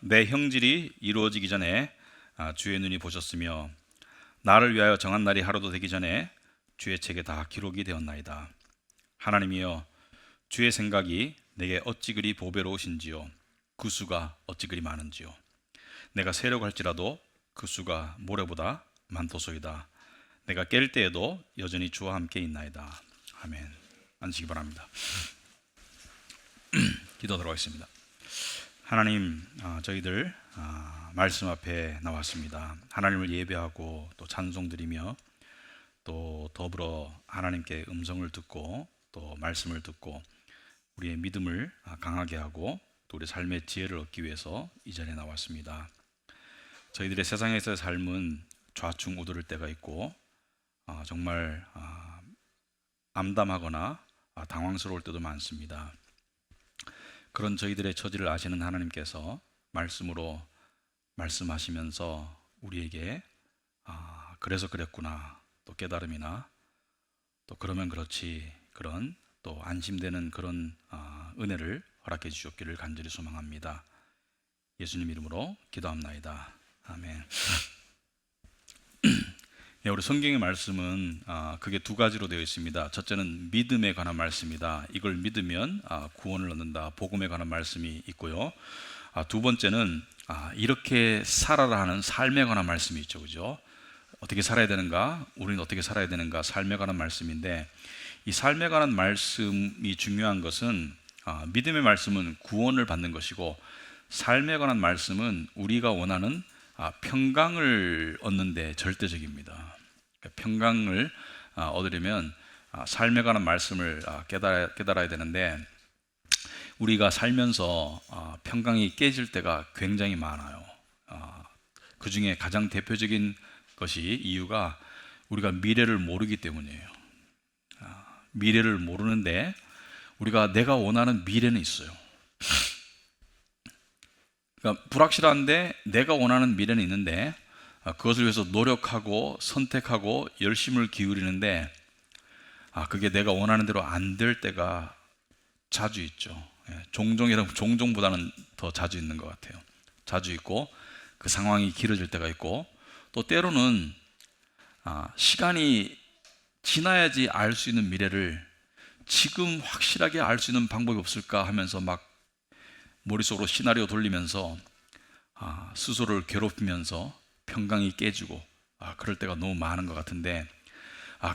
내 형질이 이루어지기 전에 주의 눈이 보셨으며 나를 위하여 정한 날이 하루도 되기 전에 주의 책에 다 기록이 되었나이다. 하나님이여, 주의 생각이 내게 어찌 그리 보배로우신지요, 그 수가 어찌 그리 많은지요. 내가 세려갈지라도 그 수가 모래보다 많도소이다. 내가 깰 때에도 여전히 주와 함께 있나이다. 아멘. 앉으시기 바랍니다. 기도하도록 하겠습니다. 하나님, 저희들 말씀 앞에 나왔습니다. 하나님을 예배하고 또 찬송드리며 또 더불어 하나님께 음성을 듣고 또 말씀을 듣고 우리의 믿음을 강하게 하고 또 우리 삶의 지혜를 얻기 위해서 이 자리에 나왔습니다. 저희들의 세상에서의 삶은 좌충우돌할 때가 있고 정말 암담하거나 당황스러울 때도 많습니다. 그런 저희들의 처지를 아시는 하나님께서 말씀으로 말씀하시면서 우리에게 그래서 그랬구나, 또 깨달음이나 또 그러면 그렇지, 그런 또 안심되는 그런 은혜를 허락해 주셨기를 간절히 소망합니다. 예수님 이름으로 기도합나이다. 아멘. 네, 우리 성경의 말씀은 그게 두 가지로 되어 있습니다. 첫째는 믿음에 관한 말씀이다. 이걸 믿으면 구원을 얻는다. 복음에 관한 말씀이 있고요. 두 번째는 이렇게 살아라 하는 삶에 관한 말씀이 있죠, 그죠? 어떻게 살아야 되는가? 우리는 어떻게 살아야 되는가? 삶에 관한 말씀인데, 이 삶에 관한 말씀이 중요한 것은 믿음의 말씀은 구원을 받는 것이고, 삶에 관한 말씀은 우리가 원하는 평강을 얻는 데 절대적입니다. 평강을 얻으려면 삶에 관한 말씀을 깨달아야 되는데, 우리가 살면서 평강이 깨질 때가 굉장히 많아요. 그 중에 가장 대표적인 것이 이유가 우리가 미래를 모르기 때문이에요. 미래를 모르는데 우리가 내가 원하는 미래는 있어요. 그러니까 불확실한데 내가 원하는 미래는 있는데 그것을 위해서 노력하고 선택하고 열심을 기울이는데 그게 내가 원하는 대로 안 될 때가 자주 있죠. 종종보다는 더 자주 있는 것 같아요. 자주 있고 그 상황이 길어질 때가 있고, 또 때로는 시간이 지나야지 알 수 있는 미래를 지금 확실하게 알 수 있는 방법이 없을까 하면서 막 머릿속으로 시나리오 돌리면서 스스로를 괴롭히면서 평강이 깨지고 그럴 때가 너무 많은 것 같은데,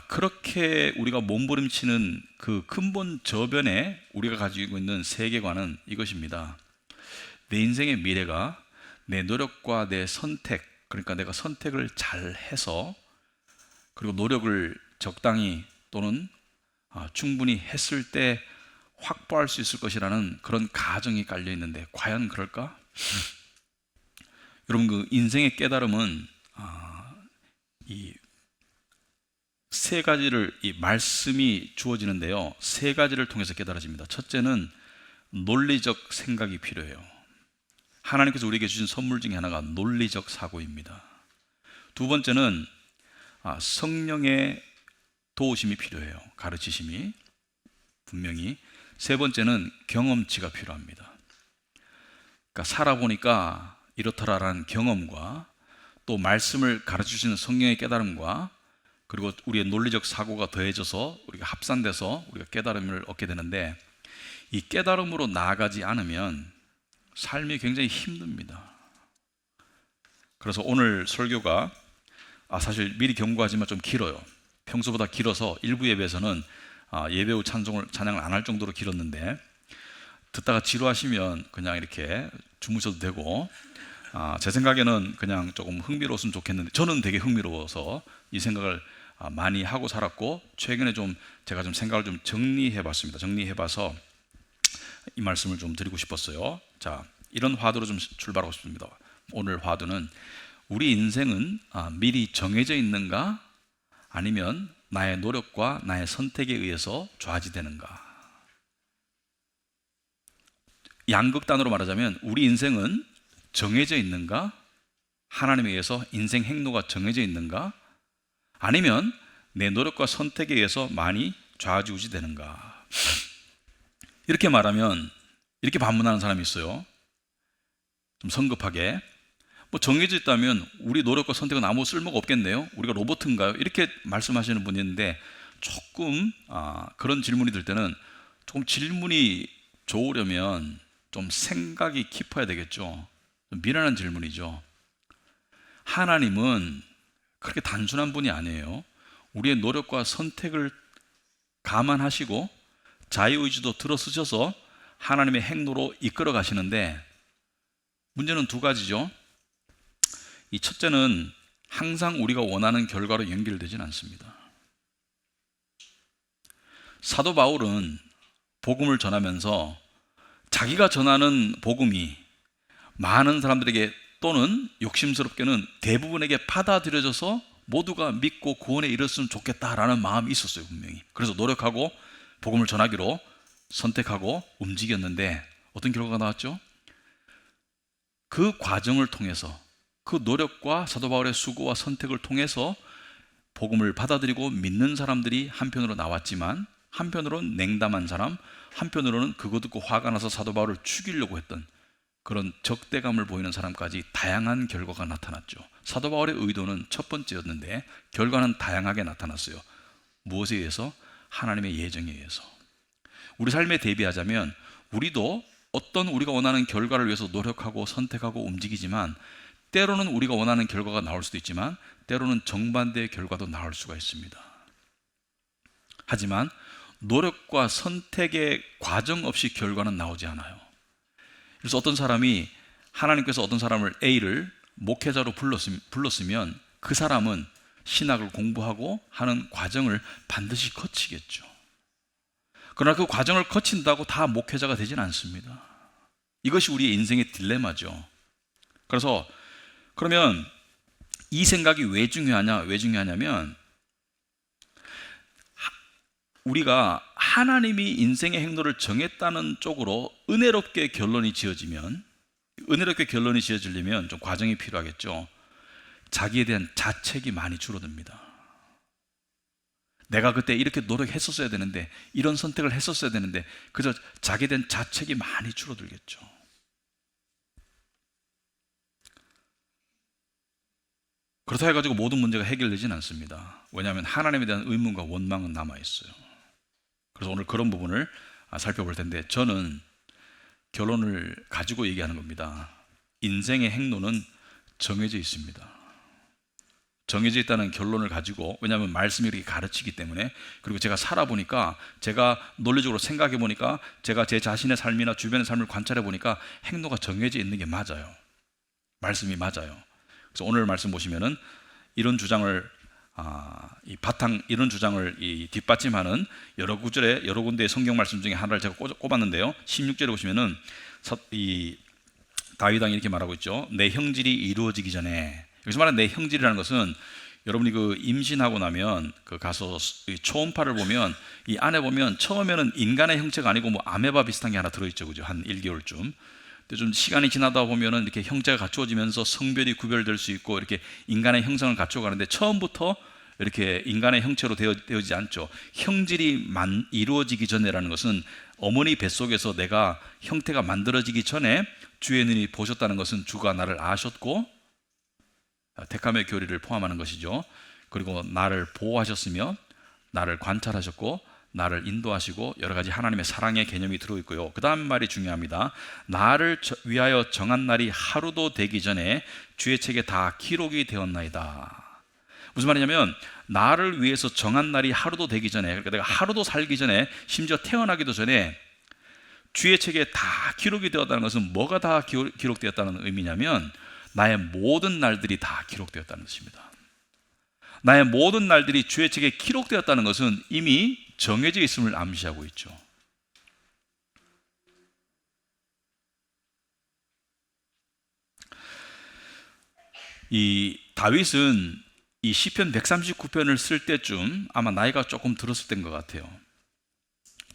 그렇게 우리가 몸부림치는 그 근본 저변에 우리가 가지고 있는 세계관은 이것입니다. 내 인생의 미래가 내 노력과 내 선택, 그러니까 내가 선택을 잘 해서 그리고 노력을 적당히 또는 충분히 했을 때 확보할 수 있을 것이라는 그런 가정이 깔려 있는데, 과연 그럴까? 여러분, 그 인생의 깨달음은 이 세 가지를, 이 말씀이 주어지는데요, 세 가지를 통해서 깨달아집니다. 첫째는 논리적 생각이 필요해요. 하나님께서 우리에게 주신 선물 중에 하나가 논리적 사고입니다. 두 번째는 성령의 도우심이 필요해요. 가르치심이 분명히. 세 번째는 경험치가 필요합니다. 그러니까 살아보니까 이렇더라라는 경험과 또 말씀을 가르치시는 성령의 깨달음과 그리고 우리의 논리적 사고가 더해져서 우리가 합산돼서 우리가 깨달음을 얻게 되는데, 이 깨달음으로 나아가지 않으면 삶이 굉장히 힘듭니다. 그래서 오늘 설교가 사실 미리 경고하지만 좀 길어요. 평소보다 길어서 일부 예배에서는 예배 후 찬양을 안 할 정도로 길었는데, 듣다가 지루하시면 그냥 이렇게 주무셔도 되고, 제 생각에는 그냥 조금 흥미로웠으면 좋겠는데, 저는 되게 흥미로워서 이 생각을 많이 하고 살았고, 최근에 제가 생각을 좀 정리해봤습니다. 정리해봐서 이 말씀을 좀 드리고 싶었어요. 자, 이런 화두로 좀 출발하고 싶습니다. 오늘 화두는 우리 인생은 미리 정해져 있는가, 아니면 나의 노력과 나의 선택에 의해서 좌지되는가. 양극단으로 말하자면 우리 인생은 정해져 있는가, 하나님에 의해서 인생 행로가 정해져 있는가, 아니면 내 노력과 선택에 의해서 많이 좌지우지 되는가. 이렇게 말하면 이렇게 반문하는 사람이 있어요. 좀 성급하게 뭐 정해져 있다면 우리 노력과 선택은 아무 쓸모가 없겠네요. 우리가 로봇인가요? 이렇게 말씀하시는 분이 있는데 조금 그런 질문이 들 때는 조금 질문이 좋으려면 좀 생각이 깊어야 되겠죠. 좀 미련한 질문이죠. 하나님은 그렇게 단순한 분이 아니에요. 우리의 노력과 선택을 감안하시고 자유의지도 들어쓰셔서 하나님의 행로로 이끌어 가시는데 문제는 두 가지죠. 이 첫째는 항상 우리가 원하는 결과로 연결되진 않습니다. 사도 바울은 복음을 전하면서 자기가 전하는 복음이 많은 사람들에게 또는 욕심스럽게는 대부분에게 받아들여져서 모두가 믿고 구원에 이르렀으면 좋겠다라는 마음이 있었어요, 분명히. 그래서 노력하고 복음을 전하기로 선택하고 움직였는데 어떤 결과가 나왔죠? 그 과정을 통해서 그 노력과 사도 바울의 수고와 선택을 통해서 복음을 받아들이고 믿는 사람들이 한편으로 나왔지만 한편으로는 냉담한 사람, 한편으로는 그거 듣고 화가 나서 사도 바울을 죽이려고 했던 그런 적대감을 보이는 사람까지 다양한 결과가 나타났죠. 사도 바울의 의도는 첫 번째였는데 결과는 다양하게 나타났어요. 무엇에 의해서? 하나님의 예정에 의해서. 우리 삶에 대비하자면 우리도 어떤 우리가 원하는 결과를 위해서 노력하고 선택하고 움직이지만 때로는 우리가 원하는 결과가 나올 수도 있지만 때로는 정반대의 결과도 나올 수가 있습니다. 하지만 노력과 선택의 과정 없이 결과는 나오지 않아요. 그래서 어떤 사람이 하나님께서 어떤 사람을 A를 목회자로 불렀으면 그 사람은 신학을 공부하고 하는 과정을 반드시 거치겠죠. 그러나 그 과정을 거친다고 다 목회자가 되진 않습니다. 이것이 우리의 인생의 딜레마죠. 그래서 그러면 이 생각이 왜 중요하냐면 우리가 하나님이 인생의 행로를 정했다는 쪽으로 은혜롭게 결론이 지어지려면 좀 과정이 필요하겠죠. 자기에 대한 자책이 많이 줄어듭니다. 내가 그때 이렇게 노력했었어야 되는데 이런 선택을 했었어야 되는데 그저 자기에 대한 자책이 많이 줄어들겠죠. 그렇다 해가지고 모든 문제가 해결되지는 않습니다. 왜냐하면 하나님에 대한 의문과 원망은 남아있어요. 그래서 오늘 그런 부분을 살펴볼 텐데 저는 결론을 가지고 얘기하는 겁니다. 인생의 행로는 정해져 있습니다. 정해져 있다는 결론을 가지고, 왜냐하면 말씀이 이렇게 가르치기 때문에, 그리고 제가 살아보니까, 제가 논리적으로 생각해 보니까, 제가 제 자신의 삶이나 주변의 삶을 관찰해 보니까 행로가 정해져 있는 게 맞아요. 말씀이 맞아요. 그래서 오늘 말씀 보시면은 이런 주장을 이런 주장을 뒷받침하는 여러 구절의 여러 군데의 성경 말씀 중에 하나를 제가 꼽았는데요. 16절에 보시면은 이 다윗 왕이 이렇게 말하고 있죠. 내 형질이 이루어지기 전에. 여기서 말하는 내 형질이라는 것은 여러분이 그 임신하고 나면 그 가서 초음파를 보면 이 안에 보면 처음에는 인간의 형체가 아니고 뭐 아메바 비슷한 게 하나 들어있죠, 그죠? 한 1개월쯤. 근데 좀 시간이 지나다 보면은 이렇게 형체가 갖추어지면서 성별이 구별될 수 있고 이렇게 인간의 형성을 갖춰가는데 처음부터 이렇게 인간의 형체로 되어지지 않죠. 형질이 이루어지기 전에라는 것은 어머니 뱃속에서 내가 형태가 만들어지기 전에 주의 눈이 보셨다는 것은 주가 나를 아셨고 택함의 교리를 포함하는 것이죠. 그리고 나를 보호하셨으며 나를 관찰하셨고 나를 인도하시고 여러 가지 하나님의 사랑의 개념이 들어있고요. 그 다음 말이 중요합니다. 나를 위하여 정한 날이 하루도 되기 전에 주의 책에 다 기록이 되었나이다. 무슨 말이냐면 나를 위해서 정한 날이 하루도 되기 전에, 그러니까 내가 하루도 살기 전에, 심지어 태어나기도 전에 주의 책에 다 기록이 되었다는 것은 뭐가 다 기록되었다는 의미냐면 나의 모든 날들이 다 기록되었다는 것입니다. 나의 모든 날들이 주의 책에 기록되었다는 것은 이미 정해져 있음을 암시하고 있죠. 이 다윗은 이 시편 139편을 쓸 때쯤 아마 나이가 조금 들었을 때인 것 같아요.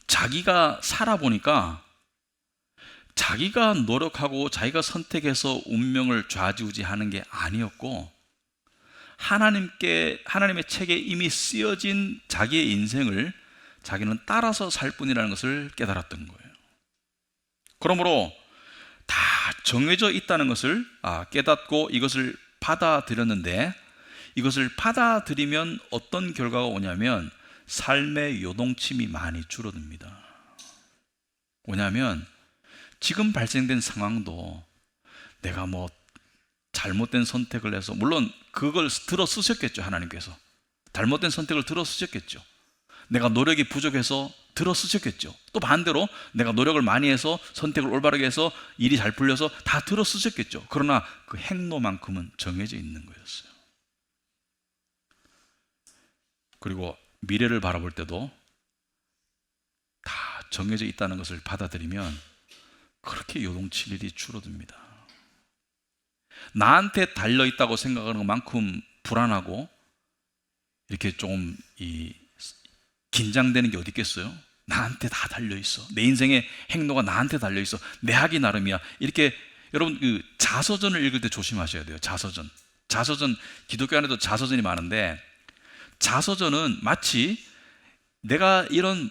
자기가 살아보니까 자기가 노력하고 자기가 선택해서 운명을 좌지우지하는 게 아니었고 하나님의 책에 이미 쓰여진 자기의 인생을 자기는 따라서 살 뿐이라는 것을 깨달았던 거예요. 그러므로 다 정해져 있다는 것을 깨닫고 이것을 받아들였는데, 이것을 받아들이면 어떤 결과가 오냐면 삶의 요동침이 많이 줄어듭니다. 뭐냐면 지금 발생된 상황도 내가 뭐 잘못된 선택을 해서, 물론 그걸 들어 쓰셨겠죠. 하나님께서 잘못된 선택을 들어 쓰셨겠죠. 내가 노력이 부족해서 들어 쓰셨겠죠. 또 반대로 내가 노력을 많이 해서 선택을 올바르게 해서 일이 잘 풀려서 다 들어 쓰셨겠죠. 그러나 그 행로만큼은 정해져 있는 거였어요. 그리고 미래를 바라볼 때도 다 정해져 있다는 것을 받아들이면 그렇게 요동칠 일이 줄어듭니다. 나한테 달려있다고 생각하는 것만큼 불안하고 이렇게 좀 긴장되는 게 어디 있겠어요? 나한테 다 달려있어. 내 인생의 행로가 나한테 달려있어. 내 하기 나름이야. 이렇게 여러분 그 자서전을 읽을 때 조심하셔야 돼요. 자서전, 기독교 안에도 자서전이 많은데, 자서전은 마치 내가 이런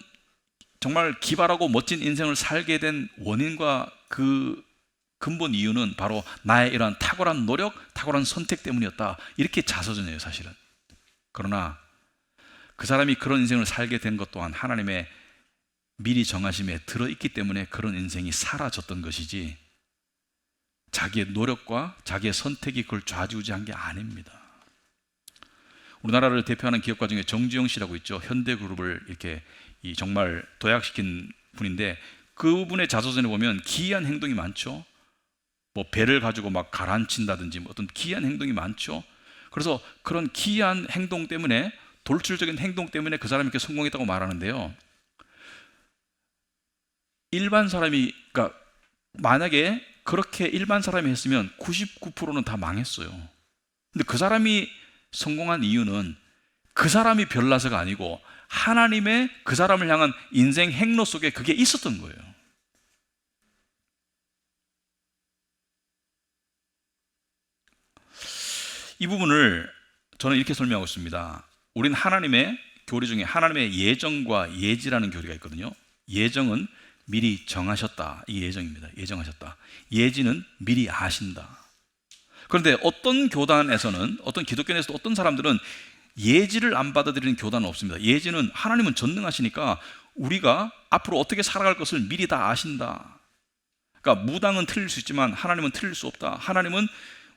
정말 기발하고 멋진 인생을 살게 된 원인과 그 근본 이유는 바로 나의 이러한 탁월한 노력, 탁월한 선택 때문이었다. 이렇게 자서전이에요, 사실은. 그러나 그 사람이 그런 인생을 살게 된 것 또한 하나님의 미리 정하심에 들어있기 때문에 그런 인생이 사라졌던 것이지, 자기의 노력과 자기의 선택이 그걸 좌지우지한 게 아닙니다. 우리나라를 대표하는 기업가 중에 정주영 씨라고 있죠. 현대그룹을 이렇게 정말 도약시킨 분인데, 그분의 자서전에 보면 기이한 행동이 많죠. 뭐 배를 가지고 막 가라앉힌다든지 뭐 어떤 기이한 행동이 많죠. 그래서 그런 기이한 행동 때문에, 돌출적인 행동 때문에 그 사람이 이렇게 성공했다고 말하는데요. 일반 사람이, 그러니까 만약에 그렇게 일반 사람이 했으면 99%는 다 망했어요. 근데 그 사람이 성공한 이유는 그 사람이 별나서가 아니고 하나님의 그 사람을 향한 인생 행로 속에 그게 있었던 거예요. 이 부분을 저는 이렇게 설명하고 있습니다. 우린 하나님의 교리 중에 하나님의 예정과 예지라는 교리가 있거든요. 예정은 미리 정하셨다, 이 예정입니다. 예정하셨다. 예지는 미리 아신다. 그런데 어떤 교단에서는, 어떤 기독교에서도 어떤 사람들은 예지를 안 받아들이는 교단은 없습니다. 예지는 하나님은 전능하시니까 우리가 앞으로 어떻게 살아갈 것을 미리 다 아신다. 그러니까 무당은 틀릴 수 있지만 하나님은 틀릴 수 없다. 하나님은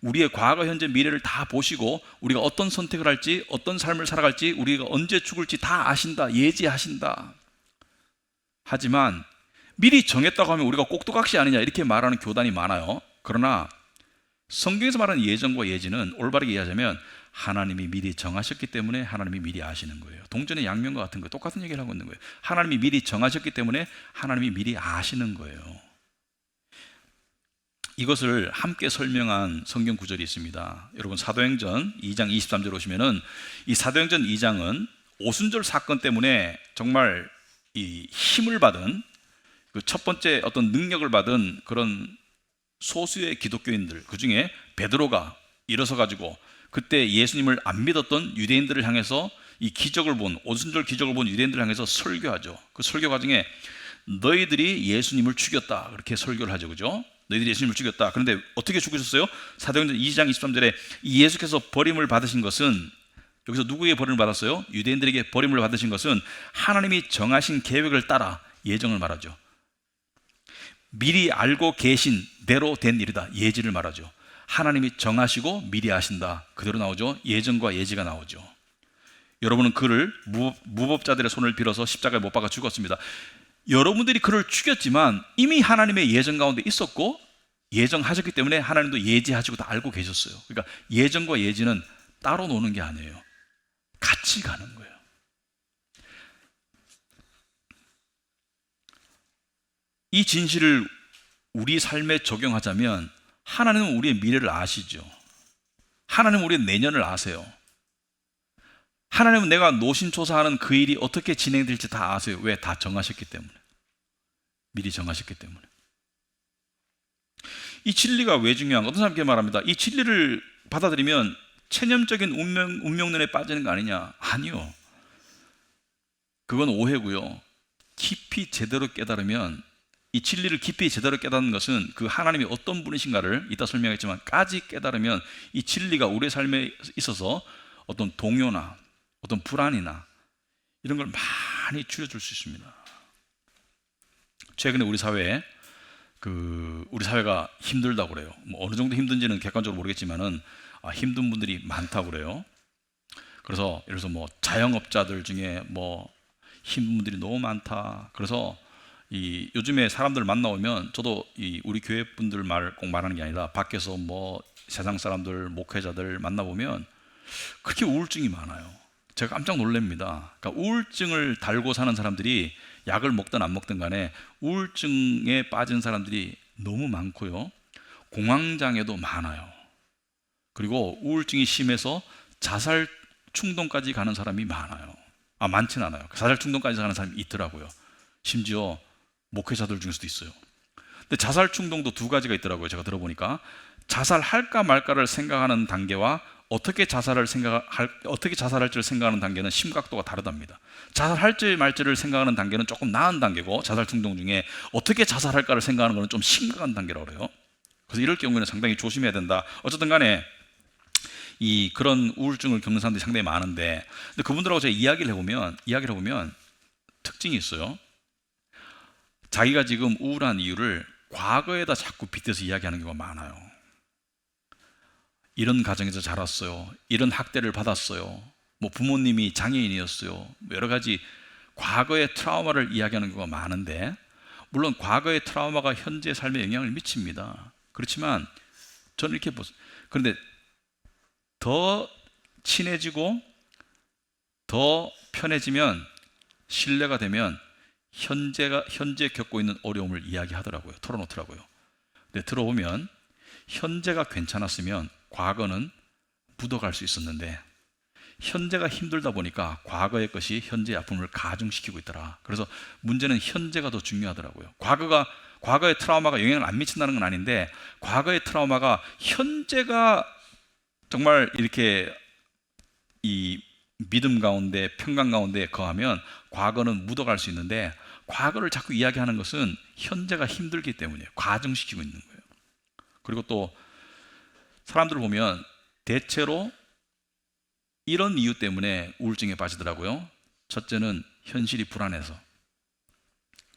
우리의 과거, 현재, 미래를 다 보시고 우리가 어떤 선택을 할지, 어떤 삶을 살아갈지, 우리가 언제 죽을지 다 아신다. 예지하신다. 하지만 미리 정했다고 하면 우리가 꼭두각시 아니냐 이렇게 말하는 교단이 많아요. 그러나 성경에서 말하는 예정과 예지는 올바르게 이해하자면 하나님이 미리 정하셨기 때문에 하나님이 미리 아시는 거예요. 동전의 양면과 같은 거예요. 똑같은 얘기를 하고 있는 거예요. 하나님이 미리 정하셨기 때문에 하나님이 미리 아시는 거예요. 이것을 함께 설명한 성경 구절이 있습니다. 여러분 사도행전 2장 23절 오시면은, 이 사도행전 2장은 오순절 사건 때문에 정말 이 힘을 받은, 그 첫 번째 어떤 능력을 받은 그런 소수의 기독교인들, 그 중에 베드로가 일어서 가지고 그때 예수님을 안 믿었던 유대인들을 향해서 이 기적을 본, 오순절 기적을 본 유대인들을 향해서 설교하죠. 그 설교 과정에 너희들이 예수님을 죽였다, 그렇게 설교를 하죠. 그죠? 너희들이 예수님을 죽였다. 그런데 어떻게 죽으셨어요? 사도행전 2장 23절에 이 예수께서 버림을 받으신 것은, 여기서 누구에게 버림을 받았어요? 유대인들에게 버림을 받으신 것은 하나님이 정하신 계획을 따라, 예정을 말하죠. 미리 알고 계신 대로 된 일이다. 예지를 말하죠. 하나님이 정하시고 미리 아신다. 그대로 나오죠. 예정과 예지가 나오죠. 여러분은 그를 무법자들의 손을 빌어서 십자가에 못 박아 죽었습니다. 여러분들이 그를 죽였지만 이미 하나님의 예정 가운데 있었고 예정하셨기 때문에 하나님도 예지하시고 다 알고 계셨어요. 그러니까 예정과 예지는 따로 노는 게 아니에요. 같이 가는 거예요. 이 진실을 우리 삶에 적용하자면 하나님은 우리의 미래를 아시죠. 하나님은 우리의 내년을 아세요. 하나님은 내가 노심초사하는 그 일이 어떻게 진행될지 다 아세요. 왜? 다 정하셨기 때문에. 미리 정하셨기 때문에. 이 진리가 왜 중요한가? 어떤 사람께 말합니다. 이 진리를 받아들이면 체념적인 운명론에 빠지는 거 아니냐? 아니요. 그건 오해고요. 깊이 제대로 깨달으면 이 진리를 깊이 제대로 깨닫는 것은 그 하나님이 어떤 분이신가를 이따 설명했지만 까지 깨달으면 이 진리가 우리의 삶에 있어서 어떤 동요나 어떤 불안이나 이런 걸 많이 줄여줄 수 있습니다. 최근에 우리 사회에 우리 사회가 힘들다고 그래요. 뭐 어느 정도 힘든지는 객관적으로 모르겠지만은 힘든 분들이 많다고 그래요. 그래서 예를 들어서 뭐 자영업자들 중에 뭐 힘든 분들이 너무 많다. 그래서 요즘에 사람들 만나오면 저도 우리 교회 분들 말 꼭 말하는 게 아니라 밖에서 뭐 세상 사람들, 목회자들 만나보면 그렇게 우울증이 많아요. 제가 깜짝 놀랍니다. 그러니까 우울증을 달고 사는 사람들이 약을 먹든 안 먹든 간에 우울증에 빠진 사람들이 너무 많고요. 공황장애도 많아요. 그리고 우울증이 심해서 자살 충동까지 가는 사람이 많아요. 많진 않아요. 자살 충동까지 가는 사람이 있더라고요. 심지어 목회자들 중에서도 있어요. 근데 자살 충동도 두 가지가 있더라고요. 제가 들어보니까 자살할까 말까를 생각하는 단계와 어떻게 자살할지를 생각하는 단계는 심각도가 다르답니다. 자살할지 말지를 생각하는 단계는 조금 나은 단계고, 자살 충동 중에 어떻게 자살할까를 생각하는 것은 좀 심각한 단계라고 그래요. 그래서 이럴 경우에는 상당히 조심해야 된다. 어쨌든 간에 그런 우울증을 겪는 사람들이 상당히 많은데, 근데 그분들하고 제가 이야기를 해보면 특징이 있어요. 자기가 지금 우울한 이유를 과거에다 자꾸 빗대서 이야기하는 경우가 많아요. 이런 가정에서 자랐어요. 이런 학대를 받았어요. 뭐 부모님이 장애인이었어요. 뭐 여러 가지 과거의 트라우마를 이야기하는 경우가 많은데, 물론 과거의 트라우마가 현재 삶에 영향을 미칩니다. 그렇지만 저는 이렇게 보세요. 그런데 더 친해지고 더 편해지면, 신뢰가 되면 현재 겪고 있는 어려움을 이야기하더라고요. 털어놓더라고요. 근데 들어보면 현재가 괜찮았으면 과거는 묻어갈 수 있었는데, 현재가 힘들다 보니까 과거의 것이 현재의 아픔을 가중시키고 있더라. 그래서 문제는 현재가 더 중요하더라고요. 과거의 트라우마가 영향을 안 미친다는 건 아닌데, 과거의 트라우마가 현재가 정말 이렇게 이 믿음 가운데, 평강 가운데 거하면 과거는 묻어갈 수 있는데, 과거를 자꾸 이야기하는 것은 현재가 힘들기 때문에 과중시키고 있는 거예요. 그리고 또 사람들을 보면 대체로 이런 이유 때문에 우울증에 빠지더라고요. 첫째는 현실이 불안해서,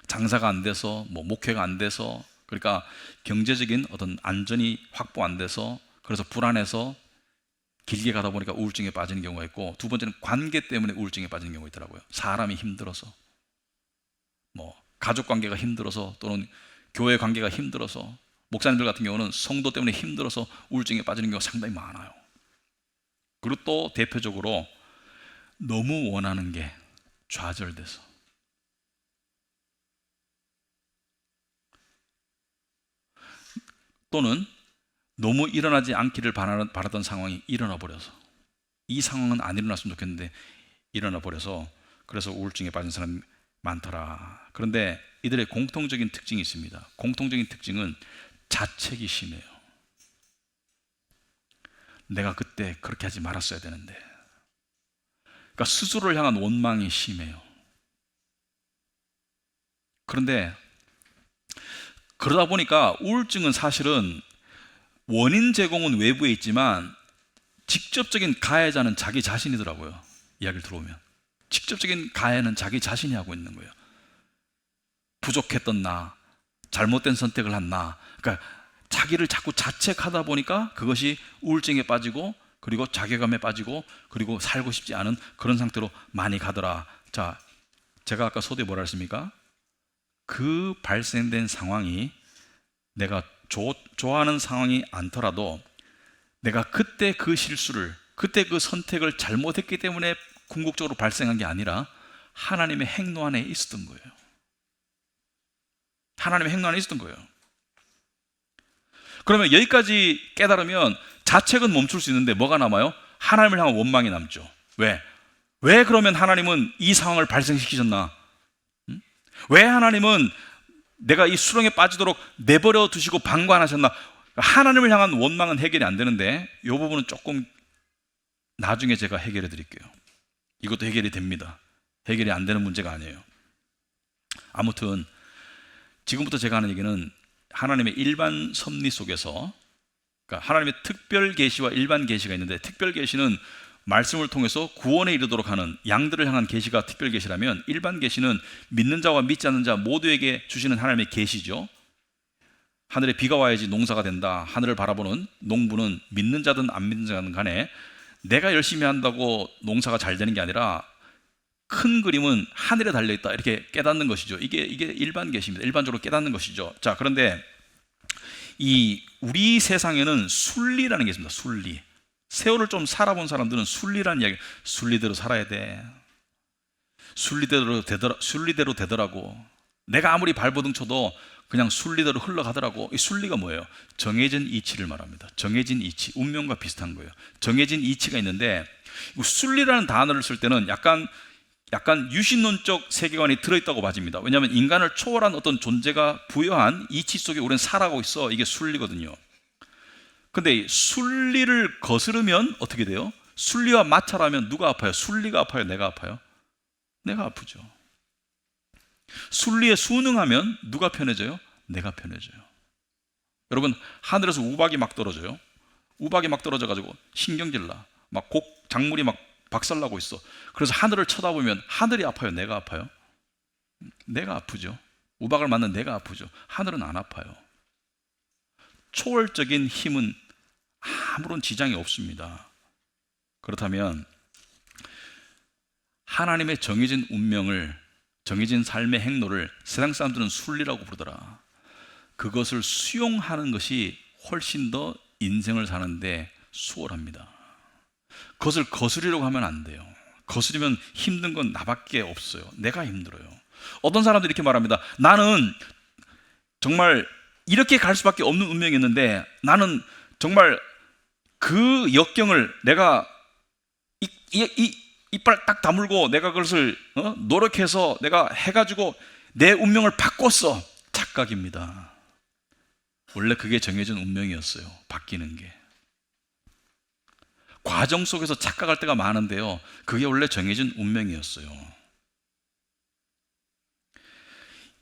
장사가 안 돼서, 뭐 목회가 안 돼서, 그러니까 경제적인 어떤 안전이 확보 안 돼서, 그래서 불안해서 길게 가다 보니까 우울증에 빠지는 경우가 있고, 두 번째는 관계 때문에 우울증에 빠지는 경우가 있더라고요. 사람이 힘들어서, 뭐 가족 관계가 힘들어서, 또는 교회 관계가 힘들어서, 목사님들 같은 경우는 성도 때문에 힘들어서 우울증에 빠지는 경우가 상당히 많아요. 그리고 또 대표적으로 너무 원하는 게 좌절돼서, 또는 너무 일어나지 않기를 바라던 상황이 일어나 버려서, 이 상황은 안 일어났으면 좋겠는데 일어나 버려서, 그래서 우울증에 빠진 사람이 많더라. 그런데 이들의 공통적인 특징이 있습니다. 공통적인 특징은 자책이 심해요. 내가 그때 그렇게 하지 말았어야 되는데. 그러니까 스스로를 향한 원망이 심해요. 그런데 그러다 보니까 우울증은 사실은 원인 제공은 외부에 있지만 직접적인 가해자는 자기 자신이더라고요. 이야기를 들어보면 직접적인 가해는 자기 자신이 하고 있는 거예요. 부족했던 나, 잘못된 선택을 한 나, 그러니까 자기를 자꾸 자책하다 보니까 그것이 우울증에 빠지고, 그리고 자괴감에 빠지고, 그리고 살고 싶지 않은 그런 상태로 많이 가더라. 자, 제가 아까 소두에 뭐라 했습니까? 그 발생된 상황이 내가 좋아하는 상황이 않더라도, 내가 그때 그 실수를, 그때 그 선택을 잘못했기 때문에 궁극적으로 발생한 게 아니라 하나님의 행노 안에 있었던 거예요. 하나님의 행노 안에 있었던 거예요. 그러면 여기까지 깨달으면 자책은 멈출 수 있는데 뭐가 남아요? 하나님을 향한 원망이 남죠. 왜 그러면 하나님은 이 상황을 발생시키셨나? 왜 하나님은 내가 이 수렁에 빠지도록 내버려 두시고 방관하셨나? 하나님을 향한 원망은 해결이 안 되는데, 이 부분은 조금 나중에 제가 해결해 드릴게요. 이것도 해결이 됩니다. 해결이 안 되는 문제가 아니에요. 아무튼 지금부터 제가 하는 얘기는 하나님의 일반 섭리 속에서, 그러니까 하나님의 특별 계시와 일반 계시가 있는데, 특별 계시는 말씀을 통해서 구원에 이르도록 하는 양들을 향한 계시가 특별 계시라면, 일반 계시는 믿는 자와 믿지 않는 자 모두에게 주시는 하나님의 계시죠. 하늘에 비가 와야지 농사가 된다. 하늘을 바라보는 농부는 믿는 자든 안 믿는 자든 간에 내가 열심히 한다고 농사가 잘 되는 게 아니라 큰 그림은 하늘에 달려있다, 이렇게 깨닫는 것이죠. 이게 일반 계시입니다. 일반적으로 깨닫는 것이죠. 자, 그런데 이 우리 세상에는 순리라는 게 있습니다. 순리. 세월을 좀 살아본 사람들은 순리라는 이야기, 순리대로 살아야 돼, 순리대로 되더라고, 내가 아무리 발버둥 쳐도 그냥 순리대로 흘러가더라고. 이 순리가 뭐예요? 정해진 이치를 말합니다. 정해진 이치, 운명과 비슷한 거예요. 정해진 이치가 있는데, 순리라는 단어를 쓸 때는 약간 유신론적 세계관이 들어있다고 봐집니다. 왜냐하면 인간을 초월한 어떤 존재가 부여한 이치 속에 우리는 살아가고 있어. 이게 순리거든요. 근데 순리를 거스르면 어떻게 돼요? 순리와 마찰하면 누가 아파요? 순리가 아파요? 내가 아파요? 내가 아프죠. 순리에 순응하면 누가 편해져요? 내가 편해져요. 여러분, 하늘에서 우박이 막 떨어져요. 우박이 막 떨어져가지고 신경질 나. 막 작물이 막 박살나고 있어. 그래서 하늘을 쳐다보면 하늘이 아파요? 내가 아파요? 내가 아프죠. 우박을 맞는 내가 아프죠. 하늘은 안 아파요. 초월적인 힘은 아무런 지장이 없습니다. 그렇다면 하나님의 정해진 운명을, 정해진 삶의 행로를 세상 사람들은 순리라고 부르더라. 그것을 수용하는 것이 훨씬 더 인생을 사는데 수월합니다. 그것을 거스리려고 하면 안 돼요. 거스리면 힘든 건 나밖에 없어요. 내가 힘들어요. 어떤 사람들이 이렇게 말합니다. 나는 정말 이렇게 갈 수밖에 없는 운명이었는데, 나는 정말 그 역경을 내가 이빨 딱 다물고 내가 그것을 노력해서 내가 해가지고 내 운명을 바꿨어. 착각입니다. 원래 그게 정해진 운명이었어요. 바뀌는 게. 과정 속에서 착각할 때가 많은데요, 그게 원래 정해진 운명이었어요.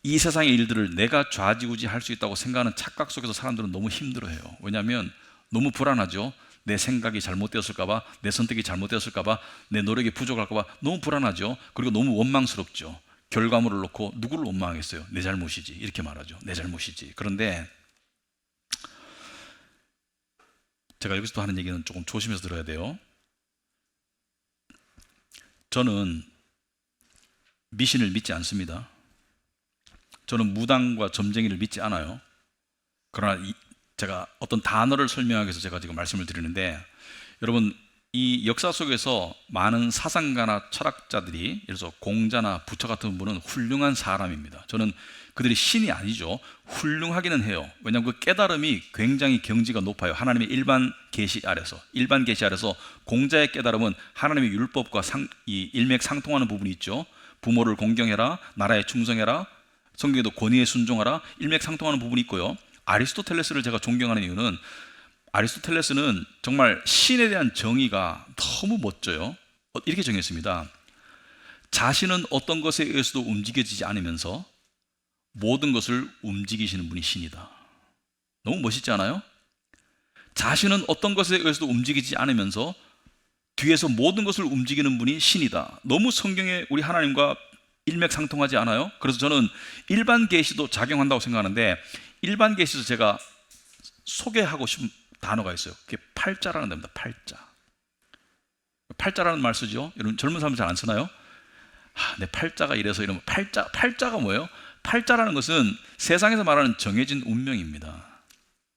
이 세상의 일들을 내가 좌지우지 할 수 있다고 생각하는 착각 속에서 사람들은 너무 힘들어해요. 왜냐하면 너무 불안하죠. 내 생각이 잘못되었을까봐, 내 선택이 잘못되었을까봐, 내 노력이 부족할까봐 너무 불안하죠. 그리고 너무 원망스럽죠. 결과물을 놓고 누구를 원망하겠어요? 내 잘못이지, 이렇게 말하죠. 내 잘못이지. 그런데 제가 여기서 또 하는 얘기는 조금 조심해서 들어야 돼요. 저는 미신을 믿지 않습니다. 저는 무당과 점쟁이를 믿지 않아요. 그러나 제가 어떤 단어를 설명하기 위해서 제가 지금 말씀을 드리는데, 여러분, 이 역사 속에서 많은 사상가나 철학자들이, 예를 들어서 공자나 부처 같은 분은 훌륭한 사람입니다. 저는 그들이 신이 아니죠. 훌륭하기는 해요. 왜냐하면 그 깨달음이 굉장히 경지가 높아요. 하나님의 일반 계시 아래서 공자의 깨달음은 하나님의 율법과 일맥상통하는 부분이 있죠. 부모를 공경해라, 나라에 충성해라, 성경에도 권위에 순종하라, 일맥상통하는 부분이 있고요. 아리스토텔레스를 제가 존경하는 이유는, 아리스토텔레스는 정말 신에 대한 정의가 너무 멋져요. 이렇게 정했습니다. 자신은 어떤 것에 의해서도 움직여지지 않으면서 모든 것을 움직이시는 분이 신이다. 너무 멋있지 않아요? 자신은 어떤 것에 의해서도 움직이지 않으면서 뒤에서 모든 것을 움직이는 분이 신이다. 너무 성경에 우리 하나님과 일맥상통하지 않아요? 그래서 저는 일반 계시도 작용한다고 생각하는데, 일반 계시에서 제가 소개하고 싶은 단어가 있어요. 그게 팔자라는 겁니다. 팔자라는 말 쓰죠. 여러분, 젊은 사람들 잘 안 쓰나요? 내 팔자가 이래서 이러면, 팔자가 뭐예요? 팔자라는 것은 세상에서 말하는 정해진 운명입니다.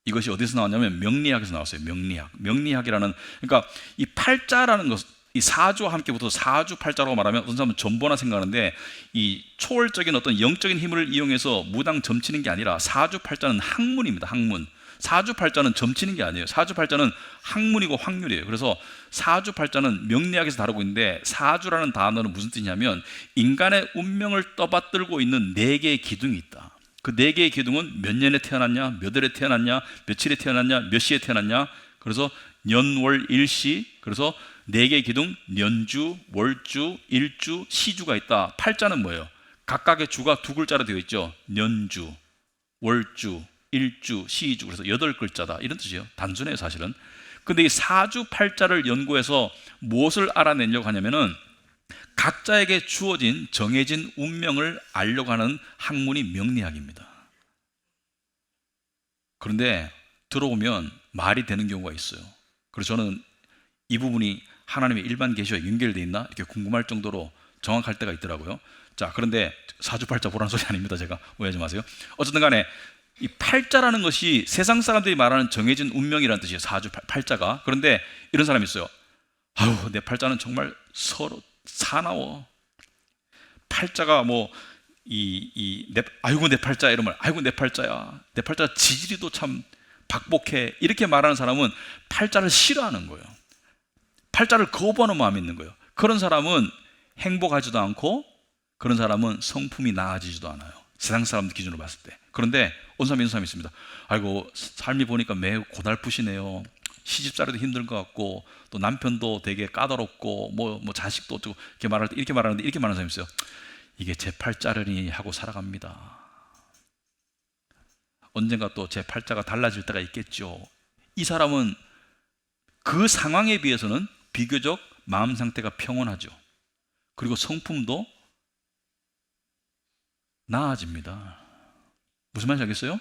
이것이 어디서 나왔냐면 명리학에서 나왔어요. 명리학이라는, 그러니까 이 팔자라는 것, 이 사주와 함께 붙어서 사주팔자라고 말하면 어떤 사람은 전보나 생각하는데, 이 초월적인 어떤 영적인 힘을 이용해서 무당 점치는 게 아니라, 사주팔자는 학문입니다. 학문. 사주팔자는 점치는 게 아니에요. 사주팔자는 학문이고 확률이에요. 그래서 사주팔자는 명리학에서 다루고 있는데, 사주라는 단어는 무슨 뜻이냐면 인간의 운명을 떠받들고 있는 4개의 기둥이 있다. 그 4개의 기둥은 몇 년에 태어났냐, 몇 월에 태어났냐, 며칠에 태어났냐, 몇 시에 태어났냐. 그래서 년, 월, 일시, 그래서 4개의 기둥, 년주, 월주, 일주, 시주가 있다. 팔자는 뭐예요? 각각의 주가 2글자로 되어 있죠. 년주. 월주, 일주, 시주, 그래서 8글자다 이런 뜻이에요. 단순해요 사실은. 근데 이 사주팔자를 연구해서 무엇을 알아내려고 하냐면은 각자에게 주어진 정해진 운명을 알려고 하는 학문이 명리학입니다. 그런데 들어오면 말이 되는 경우가 있어요. 그래서 저는 이 부분이 하나님의 일반 계시와 연결되어 있나 이렇게 궁금할 정도로 정확할 때가 있더라고요. 자, 그런데 사주팔자 보라는 소리 아닙니다. 제가 오해하지 마세요. 어쨌든 간에 이 팔자라는 것이 세상 사람들이 말하는 정해진 운명이라는 뜻이에요. 사주팔자가. 그런데 이런 사람이 있어요. 아유, 내 팔자는 정말 서로 사나워. 팔자가 뭐 아이고 내 팔자 이러면 아이고 내 팔자야. 내 팔자 지지리도 참 박복해. 이렇게 말하는 사람은 팔자를 싫어하는 거예요. 팔자를 거부하는 마음이 있는 거예요. 그런 사람은 행복하지도 않고 그런 사람은 성품이 나아지지도 않아요. 세상 사람들 기준으로 봤을 때. 그런데 어느 사람이 이런 사람이 있습니다. 아이고 삶이 보니까 매우 고달프시네요. 시집살이도 힘든 것 같고 또 남편도 되게 까다롭고 뭐 자식도 어쩌고 이렇게 말할 때 이렇게 말하는데 이렇게 말하는 사람이 있어요. 이게 제 팔자르니 하고 살아갑니다. 언젠가 또 제 팔자가 달라질 때가 있겠죠. 이 사람은 그 상황에 비해서는 비교적 마음 상태가 평온하죠. 그리고 성품도 나아집니다. 무슨 말인지 알겠어요?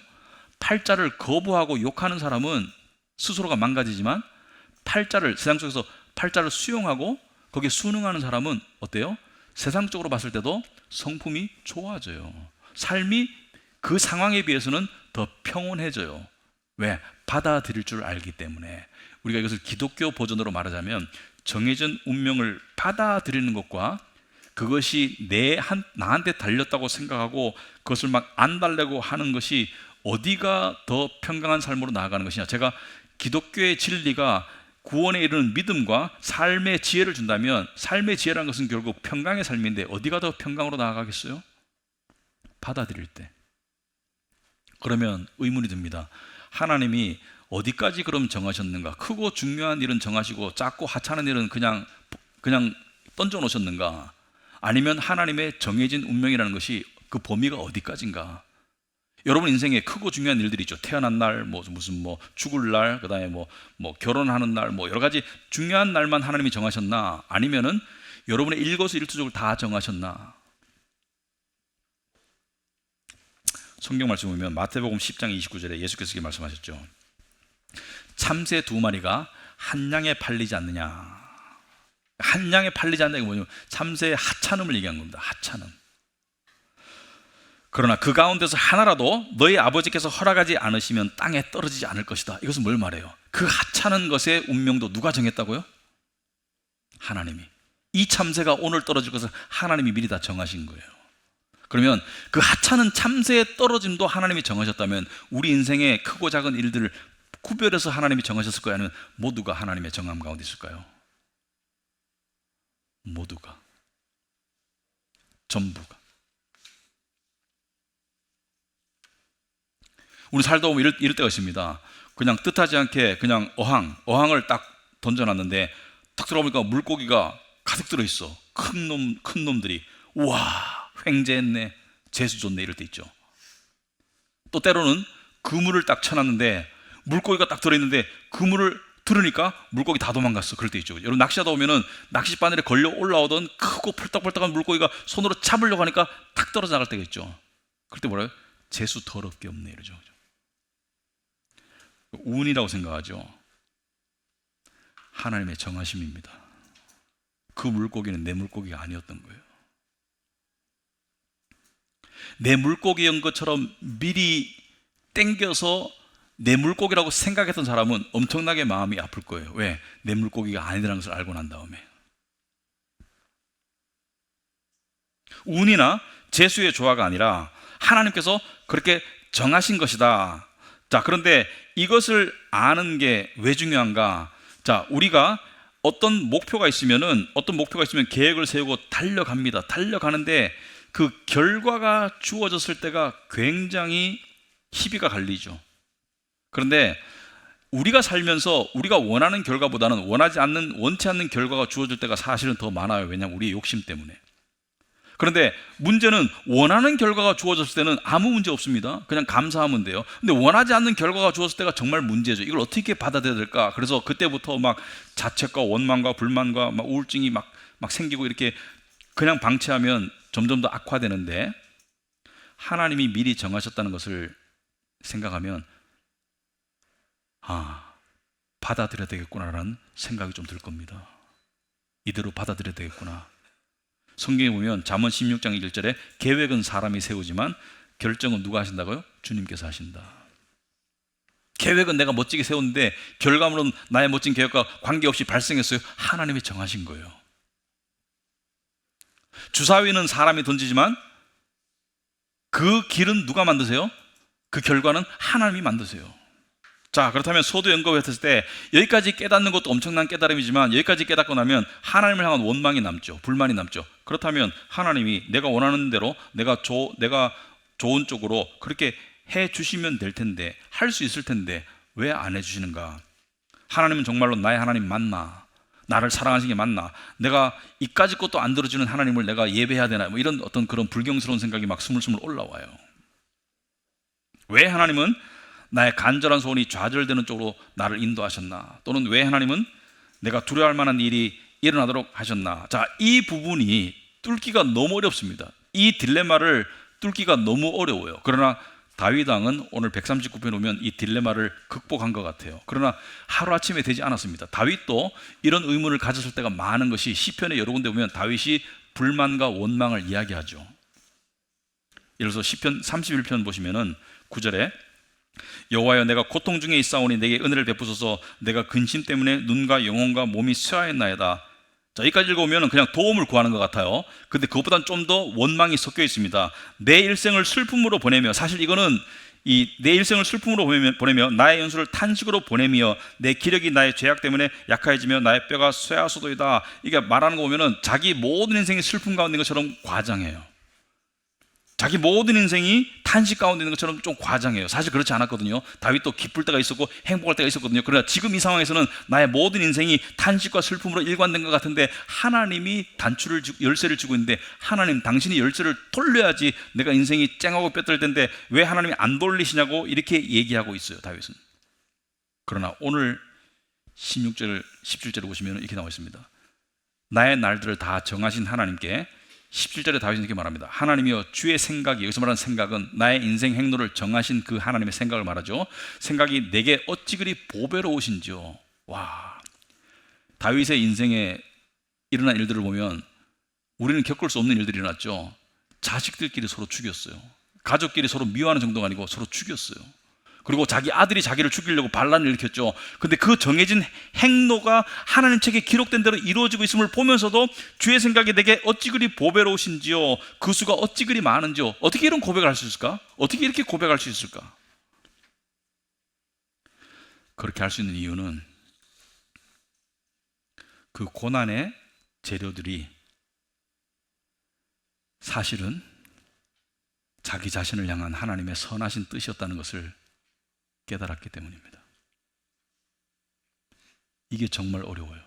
팔자를 거부하고 욕하는 사람은 스스로가 망가지지만 세상 속에서 팔자를 수용하고 거기에 순응하는 사람은 어때요? 세상적으로 봤을 때도 성품이 좋아져요. 삶이 그 상황에 비해서는 더 평온해져요. 왜? 받아들일 줄 알기 때문에. 우리가 이것을 기독교 버전으로 말하자면 정해진 운명을 받아들이는 것과 그것이 나한테 달렸다고 생각하고 그것을 막 안 달래고 하는 것이 어디가 더 평강한 삶으로 나아가는 것이냐. 제가 기독교의 진리가 구원에 이르는 믿음과 삶의 지혜를 준다면 삶의 지혜라는 것은 결국 평강의 삶인데 어디가 더 평강으로 나아가겠어요? 받아들일 때. 그러면 의문이 듭니다. 하나님이 어디까지 그럼 정하셨는가? 크고 중요한 일은 정하시고 작고 하찮은 일은 그냥 던져 놓으셨는가? 아니면 하나님의 정해진 운명이라는 것이 그 범위가 어디까지인가? 여러분 인생에 크고 중요한 일들이 있죠. 태어난 날, 무슨 죽을 날, 그다음에 결혼하는 날, 여러 가지 중요한 날만 하나님이 정하셨나? 아니면은 여러분의 일거수일투족을 다 정하셨나? 성경 말씀 보면 마태복음 10장 29절에 예수께서 이렇게 말씀하셨죠. 참새 2마리가 한 양에 팔리지 않느냐? 한 양에 팔리지 않는 게 뭐냐면 참새의 하찮음을 얘기한 겁니다. 하찮음. 그러나 그 가운데서 하나라도 너희 아버지께서 허락하지 않으시면 땅에 떨어지지 않을 것이다. 이것은 뭘 말해요? 그 하찮은 것의 운명도 누가 정했다고요? 하나님이. 이 참새가 오늘 떨어질 것을 하나님이 미리 다 정하신 거예요. 그러면 그 하찮은 참새의 떨어짐도 하나님이 정하셨다면 우리 인생의 크고 작은 일들을 구별해서 하나님이 정하셨을 거예요? 아니면 모두가 하나님의 정함 가운데 있을까요? 모두가. 전부가. 우리 살다 보면 이럴 때가 있습니다. 그냥 뜻하지 않게 그냥 어항을 딱 던져놨는데 딱 들어보니까 물고기가 가득 들어있어. 큰 놈들이. 우와, 횡재했네, 재수 좋네, 이럴 때 있죠. 또 때로는 그물을 딱 쳐놨는데 물고기가 딱 들어있는데 그물을 들으니까 물고기 다 도망갔어. 그럴 때 있죠. 여러분 낚시하다 보면은 낚싯바늘에 걸려 올라오던 크고 펄떡펄떡한 물고기가 손으로 잡으려고 하니까 탁 떨어져 나갈 때가 있죠. 그럴 때 뭐래요? 재수 더럽게 없네, 이러죠. 운이라고 생각하죠. 하나님의 정하심입니다. 그 물고기는 내 물고기가 아니었던 거예요. 내 물고기인 것처럼 미리 땡겨서 내 물고기라고 생각했던 사람은 엄청나게 마음이 아플 거예요. 왜? 내 물고기가 아니라는 것을 알고 난 다음에. 운이나 재수의 조화가 아니라 하나님께서 그렇게 정하신 것이다. 자, 그런데 이것을 아는 게 왜 중요한가? 자, 우리가 어떤 목표가 있으면 계획을 세우고 달려갑니다. 달려가는데 그 결과가 주어졌을 때가 굉장히 희비가 갈리죠. 그런데 우리가 살면서 우리가 원하는 결과보다는 원치 않는 결과가 주어질 때가 사실은 더 많아요. 왜냐하면 우리의 욕심 때문에. 그런데 문제는 원하는 결과가 주어졌을 때는 아무 문제 없습니다. 그냥 감사하면 돼요. 근데 원하지 않는 결과가 주어졌을 때가 정말 문제죠. 이걸 어떻게 받아들여야 될까? 그래서 그때부터 막 자책과 원망과 불만과 막 우울증이 막 생기고, 이렇게 그냥 방치하면 점점 더 악화되는데, 하나님이 미리 정하셨다는 것을 생각하면 받아들여야 되겠구나라는 생각이 좀 들 겁니다. 이대로 받아들여야 되겠구나. 성경에 보면 잠언 16장 1절에 계획은 사람이 세우지만 결정은 누가 하신다고요? 주님께서 하신다. 계획은 내가 멋지게 세웠는데 결과물은 나의 멋진 계획과 관계없이 발생했어요. 하나님이 정하신 거예요. 주사위는 사람이 던지지만 그 길은 누가 만드세요? 그 결과는 하나님이 만드세요. 자, 그렇다면 소도 연겁을 했을 때 여기까지 깨닫는 것도 엄청난 깨달음이지만, 여기까지 깨닫고 나면 하나님을 향한 원망이 남죠. 불만이 남죠. 그렇다면 하나님이 내가 원하는 대로 내가 좋은 쪽으로 그렇게 해 주시면 될 텐데, 할 수 있을 텐데 왜 안 해 주시는가? 하나님은 정말로 나의 하나님 맞나? 나를 사랑하시는 게 맞나? 내가 이까지 것도 안 들어주는 하나님을 내가 예배해야 되나? 뭐 이런 어떤 그런 불경스러운 생각이 막 스물스물 올라와요. 왜 하나님은 나의 간절한 소원이 좌절되는 쪽으로 나를 인도하셨나? 또는 왜 하나님은 내가 두려워할 만한 일이 일어나도록 하셨나? 자, 이 부분이 뚫기가 너무 어렵습니다. 이 딜레마를 뚫기가 너무 어려워요. 그러나 다윗 왕은 오늘 139편에 보면 이 딜레마를 극복한 것 같아요. 그러나 하루아침에 되지 않았습니다. 다윗도 이런 의문을 가졌을 때가 많은 것이, 시편에 여러 군데 보면 다윗이 불만과 원망을 이야기하죠. 예를 들어서 시편 31편 보시면은 9절에 여호와여, 내가 고통 중에 있사오니 내게 은혜를 베푸소서. 내가 근심 때문에 눈과 영혼과 몸이 쇠하였나이다. 자, 여기까지 읽어보면 그냥 도움을 구하는 것 같아요. 근데 그것보다는 좀 더 원망이 섞여 있습니다. 내 일생을 슬픔으로 보내며, 사실 이거는 내 일생을 슬픔으로 보내며 나의 연수를 탄식으로 보내며 내 기력이 나의 죄악 때문에 약해지며 나의 뼈가 쇠하소도이다. 이게 말하는 거 보면은 자기 모든 인생이 슬픔 가운데 있는 것처럼 과장해요. 자기 모든 인생이 탄식 가운데 있는 것처럼 좀 과장해요. 사실 그렇지 않았거든요. 다윗도 기쁠 때가 있었고 행복할 때가 있었거든요. 그러나 지금 이 상황에서는 나의 모든 인생이 탄식과 슬픔으로 일관된 것 같은데, 하나님이 열쇠를 주고 있는데, 하나님 당신이 열쇠를 돌려야지 내가 인생이 쨍하고 뼈떨 텐데 왜 하나님이 안 돌리시냐고 이렇게 얘기하고 있어요, 다윗은. 그러나 오늘 16절 17절에 보시면 이렇게 나와 있습니다. 나의 날들을 다 정하신 하나님께, 17절에 다윗은 이렇게 말합니다. 하나님이여, 주의 생각이, 여기서 말하는 생각은 나의 인생 행로를 정하신 그 하나님의 생각을 말하죠. 생각이 내게 어찌 그리 보배로우신지요. 와, 다윗의 인생에 일어난 일들을 보면 우리는 겪을 수 없는 일들이 일어났죠. 자식들끼리 서로 죽였어요. 가족끼리 서로 미워하는 정도가 아니고 서로 죽였어요. 그리고 자기 아들이 자기를 죽이려고 반란을 일으켰죠. 근데 그 정해진 행로가 하나님 책에 기록된 대로 이루어지고 있음을 보면서도 주의 생각이 내게 어찌 그리 보배로우신지요, 그 수가 어찌 그리 많은지요. 어떻게 이런 고백을 할 수 있을까? 어떻게 이렇게 고백할 수 있을까? 그렇게 할 수 있는 이유는 그 고난의 재료들이 사실은 자기 자신을 향한 하나님의 선하신 뜻이었다는 것을 깨달았기 때문입니다. 이게 정말 어려워요.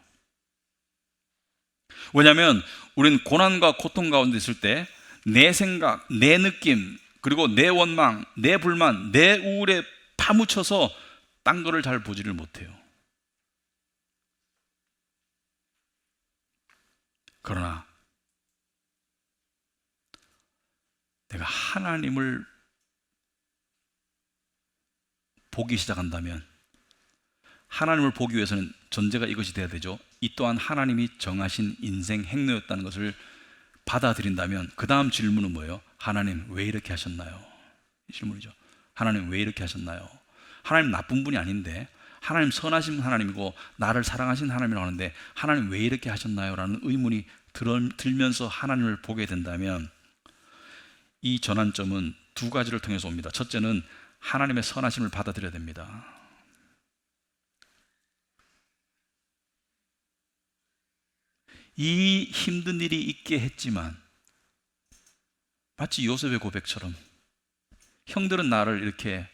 왜냐하면 우리는 고난과 고통 가운데 있을 때 내 생각, 내 느낌, 그리고 내 원망, 내 불만, 내 우울에 파묻혀서 딴 거를 잘 보지를 못해요. 그러나 내가 하나님을 보기 시작한다면, 하나님을 보기 위해서는 전제가 이것이 돼야 되죠. 이 또한 하나님이 정하신 인생 행로였다는 것을 받아들인다면 그 다음 질문은 뭐예요? 하나님 왜 이렇게 하셨나요? 이 질문이죠. 하나님 왜 이렇게 하셨나요? 하나님 나쁜 분이 아닌데, 하나님 선하신 하나님이고 나를 사랑하신 하나님이라고 하는데 하나님 왜 이렇게 하셨나요? 라는 의문이 들면서 하나님을 보게 된다면, 이 전환점은 두 가지를 통해서 옵니다. 첫째는 하나님의 선하심을 받아들여야 됩니다. 이 힘든 일이 있게 했지만, 마치 요셉의 고백처럼 형들은 나를 이렇게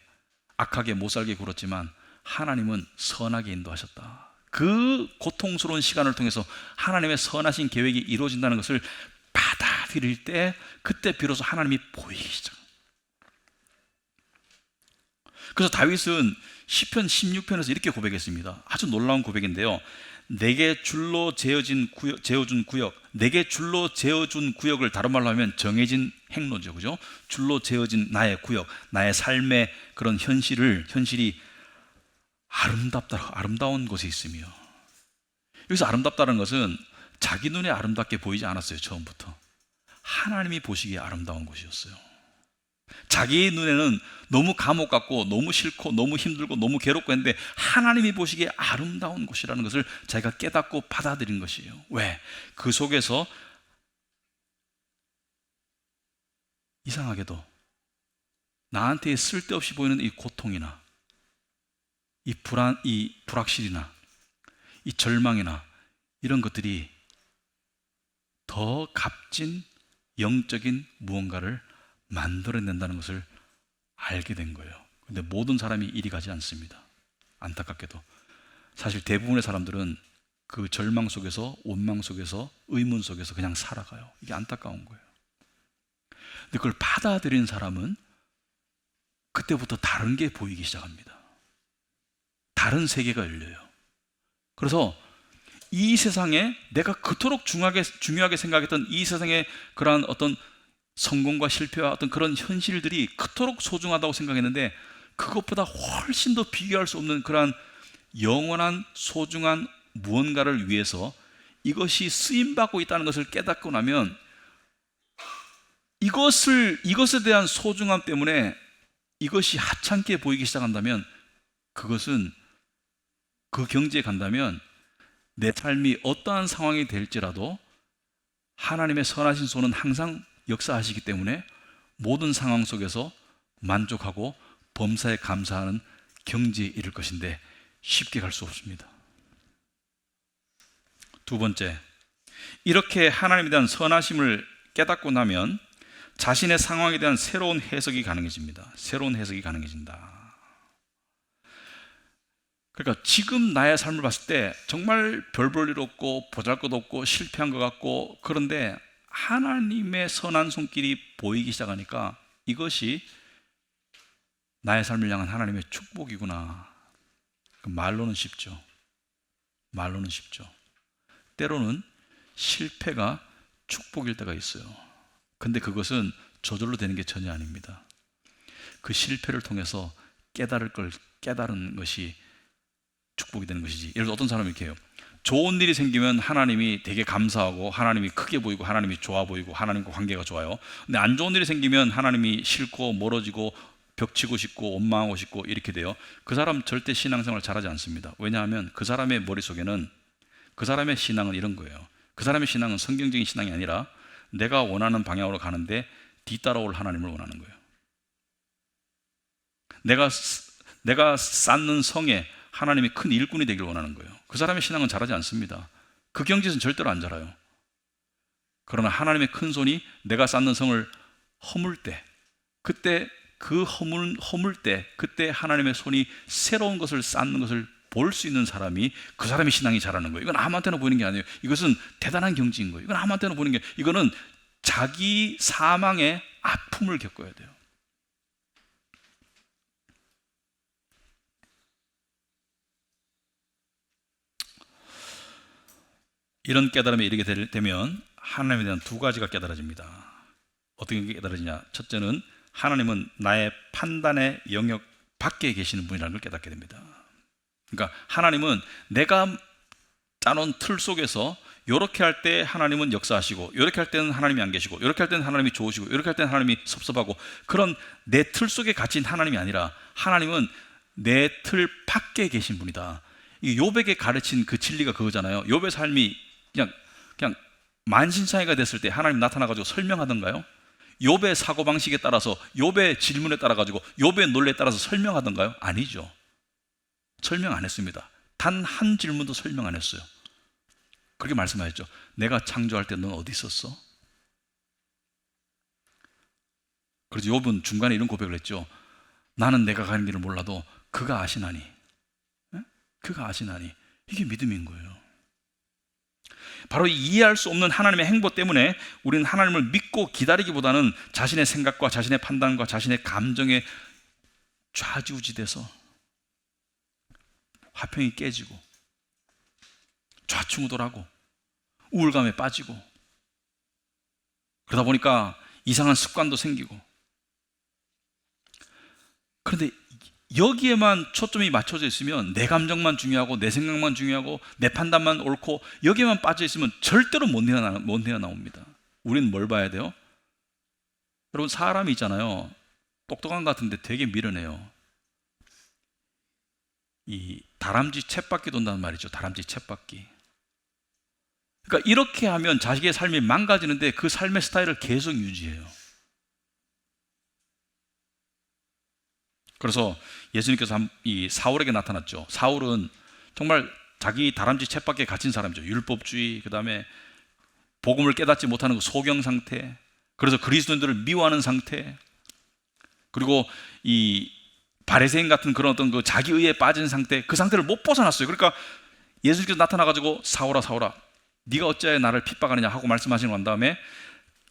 악하게 못 살게 굴었지만 하나님은 선하게 인도하셨다. 그 고통스러운 시간을 통해서 하나님의 선하신 계획이 이루어진다는 것을 받아들여야 드릴 때 그때 비로소 하나님이 보이기 시작. 그래서 다윗은 시편 16편에서 이렇게 고백했습니다. 아주 놀라운 고백인데요. 내게 줄로 재어준 구역, 내게 줄로 재어준 구역을 다른 말로 하면 정해진 행로죠, 그죠? 줄로 재어진 나의 구역, 나의 삶의 그런 현실이 아름다운 곳에 있으며, 여기서 아름답다는 것은 자기 눈에 아름답게 보이지 않았어요. 처음부터 하나님이 보시기에 아름다운 곳이었어요. 자기 눈에는 너무 감옥 같고 너무 싫고 너무 힘들고 너무 괴롭고 했는데 하나님이 보시기에 아름다운 곳이라는 것을 자기가 깨닫고 받아들인 것이에요. 왜? 그 속에서 이상하게도 나한테 쓸데없이 보이는 이 고통이나 이 불확실이나 이 절망이나 이런 것들이 더 값진 영적인 무언가를 만들어낸다는 것을 알게 된 거예요. 근데 모든 사람이 이리 가지 않습니다. 안타깝게도 사실 대부분의 사람들은 그 절망 속에서, 원망 속에서, 의문 속에서 그냥 살아가요. 이게 안타까운 거예요. 근데 그걸 받아들인 사람은 그때부터 다른 게 보이기 시작합니다. 다른 세계가 열려요. 그래서 이 세상에 내가 그토록 중요하게 생각했던 이 세상의 그러한 어떤 성공과 실패와 어떤 그런 현실들이 그토록 소중하다고 생각했는데 그것보다 훨씬 더 비교할 수 없는 그러한 영원한 소중한 무언가를 위해서 이것이 쓰임받고 있다는 것을 깨닫고 나면 이것에 대한 소중함 때문에 이것이 하찮게 보이기 시작한다면 그것은 그 경지에 간다면 내 삶이 어떠한 상황이 될지라도 하나님의 선하신 손은 항상 역사하시기 때문에 모든 상황 속에서 만족하고 범사에 감사하는 경지에 이를 것인데 쉽게 갈 수 없습니다. 두 번째, 이렇게 하나님에 대한 선하심을 깨닫고 나면 자신의 상황에 대한 새로운 해석이 가능해집니다. 새로운 해석이 가능해진다. 그러니까 지금 나의 삶을 봤을 때 정말 별 볼 일 없고 보잘것 없고 실패한 것 같고, 그런데 하나님의 선한 손길이 보이기 시작하니까 이것이 나의 삶을 향한 하나님의 축복이구나. 말로는 쉽죠. 말로는 쉽죠. 때로는 실패가 축복일 때가 있어요. 근데 그것은 저절로 되는 게 전혀 아닙니다. 그 실패를 통해서 깨달은 것이 축복이 되는 것이지. 예를 들어 어떤 사람이 이렇게 해요. 좋은 일이 생기면 하나님이 되게 감사하고 하나님이 크게 보이고 하나님이 좋아 보이고 하나님과 관계가 좋아요. 근데 안 좋은 일이 생기면 하나님이 싫고 멀어지고 벽치고 싶고 원망하고 싶고 이렇게 돼요. 그 사람 절대 신앙생활 잘하지 않습니다. 왜냐하면 그 사람의 머릿속에는, 그 사람의 신앙은 이런 거예요. 그 사람의 신앙은 성경적인 신앙이 아니라 내가 원하는 방향으로 가는데 뒤따라올 하나님을 원하는 거예요. 내가 쌓는 성에 하나님이 큰 일꾼이 되길 원하는 거예요. 그 사람의 신앙은 자라지 않습니다. 그 경지에서는 절대로 안 자라요. 그러나 하나님의 큰 손이 내가 쌓는 성을 허물 때, 그때 그 허물 때, 그때 하나님의 손이 새로운 것을 쌓는 것을 볼 수 있는 사람이, 그 사람의 신앙이 자라는 거예요. 이건 아무한테나 보이는 게 아니에요. 이것은 대단한 경지인 거예요. 이건 아무한테나 보이는 게, 이거는 자기 사망의 아픔을 겪어야 돼요. 이런 깨달음에 이르게 되면 하나님에 대한 두 가지가 깨달아집니다. 어떻게 깨달아지냐? 첫째는 하나님은 나의 판단의 영역 밖에 계시는 분이라는 걸 깨닫게 됩니다. 그러니까 하나님은 내가 짜놓은 틀 속에서 이렇게 할 때 하나님은 역사하시고, 이렇게 할 때는 하나님이 안 계시고, 이렇게 할 때는 하나님이 좋으시고, 이렇게 할 때는 하나님이 섭섭하고, 그런 내 틀 속에 갇힌 하나님이 아니라 하나님은 내 틀 밖에 계신 분이다. 이 욥에게 가르친 그 진리가 그거잖아요. 욥의 삶이 그냥 만신창이가 됐을 때 하나님 나타나가지고 설명하던가요? 욥의 사고방식에 따라서, 욥의 질문에 따라가지고, 욥의 논리에 따라서 설명하던가요? 아니죠. 설명 안 했습니다. 단 한 질문도 설명 안 했어요. 그렇게 말씀하셨죠. 내가 창조할 때 넌 어디 있었어? 그래서 욥은 중간에 이런 고백을 했죠. 나는 내가 가는 길을 몰라도 그가 아시나니. 그가 아시나니. 이게 믿음인 거예요. 바로 이해할 수 없는 하나님의 행보 때문에 우리는 하나님을 믿고 기다리기보다는 자신의 생각과 자신의 판단과 자신의 감정에 좌지우지돼서 화평이 깨지고 좌충우돌하고 우울감에 빠지고, 그러다 보니까 이상한 습관도 생기고. 그런데 여기에만 초점이 맞춰져 있으면, 내 감정만 중요하고 내 생각만 중요하고 내 판단만 옳고 여기에만 빠져 있으면 절대로 못 헤어나옵니다. 우리는 뭘 봐야 돼요? 여러분, 사람이 있잖아요. 똑똑한 것 같은데 되게 미련해요. 이 다람쥐 쳇바퀴 돈다는 말이죠. 다람쥐 쳇바퀴. 그러니까 이렇게 하면 자식의 삶이 망가지는데 그 삶의 스타일을 계속 유지해요. 그래서 예수님께서 이 사울에게 나타났죠. 사울은 정말 자기 다람쥐 쳇바퀴에 갇힌 사람이죠. 율법주의, 그 다음에 복음을 깨닫지 못하는 그 소경 상태, 그래서 그리스도인들을 미워하는 상태, 그리고 이 바리새인 같은 그런 어떤 그 자기의에 빠진 상태, 그 상태를 못 벗어났어요. 그러니까 예수님께서 나타나가지고 사울아 사울아 네가 어찌하여 나를 핍박하느냐 하고 말씀하시는 건 다음에,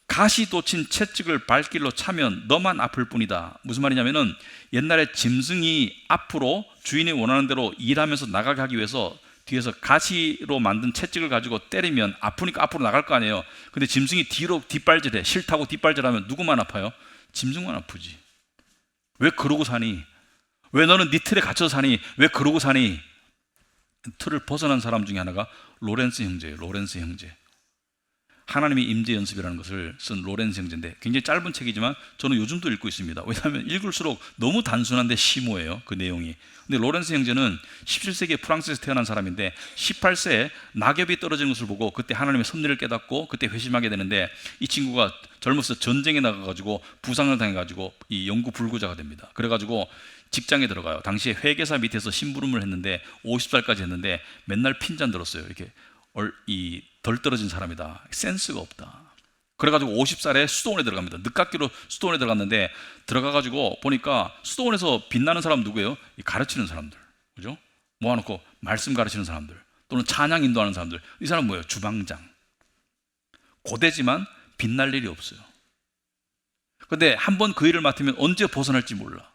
가시 돋친 채찍을 발길로 차면 너만 아플 뿐이다. 무슨 말이냐면은, 옛날에 짐승이 앞으로 주인이 원하는 대로 일하면서 나가게 하기 위해서 뒤에서 가시로 만든 채찍을 가지고 때리면 아프니까 앞으로 나갈 거 아니에요. 근데 짐승이 뒤로 뒷발질해. 싫다고 뒷발질하면 누구만 아파요? 짐승만 아프지. 왜 그러고 사니? 왜 너는 네 틀에 갇혀서 사니? 왜 그러고 사니? 틀을 벗어난 사람 중에 하나가 로렌스 형제예요. 로렌스 형제. 하나님의 임재 연습이라는 것을 쓴 로렌스 형제인데, 굉장히 짧은 책이지만 저는 요즘도 읽고 있습니다. 왜냐하면 읽을수록 너무 단순한데 심오해요, 그 내용이. 근데 로렌스 형제는 17세기에 프랑스에서 태어난 사람인데, 18세에 낙엽이 떨어지는 것을 보고 그때 하나님의 섭리를 깨닫고 그때 회심하게 되는데, 이 친구가 젊어서 전쟁에 나가가지고 부상을 당해가지고 이 영구 불구자가 됩니다. 그래가지고 직장에 들어가요. 당시에 회계사 밑에서 심부름을 했는데 50살까지 했는데 맨날 핀잔 들었어요. 이렇게 이 덜 떨어진 사람이다, 센스가 없다. 그래가지고 50살에 수도원에 들어갑니다. 늦깎이로 수도원에 들어갔는데, 들어가가지고 보니까 수도원에서 빛나는 사람 누구예요? 가르치는 사람들, 그죠? 모아놓고 말씀 가르치는 사람들, 또는 찬양 인도하는 사람들. 이 사람 뭐예요? 주방장. 고대지만 빛날 일이 없어요. 근데 한번 그 일을 맡으면 언제 벗어날지 몰라.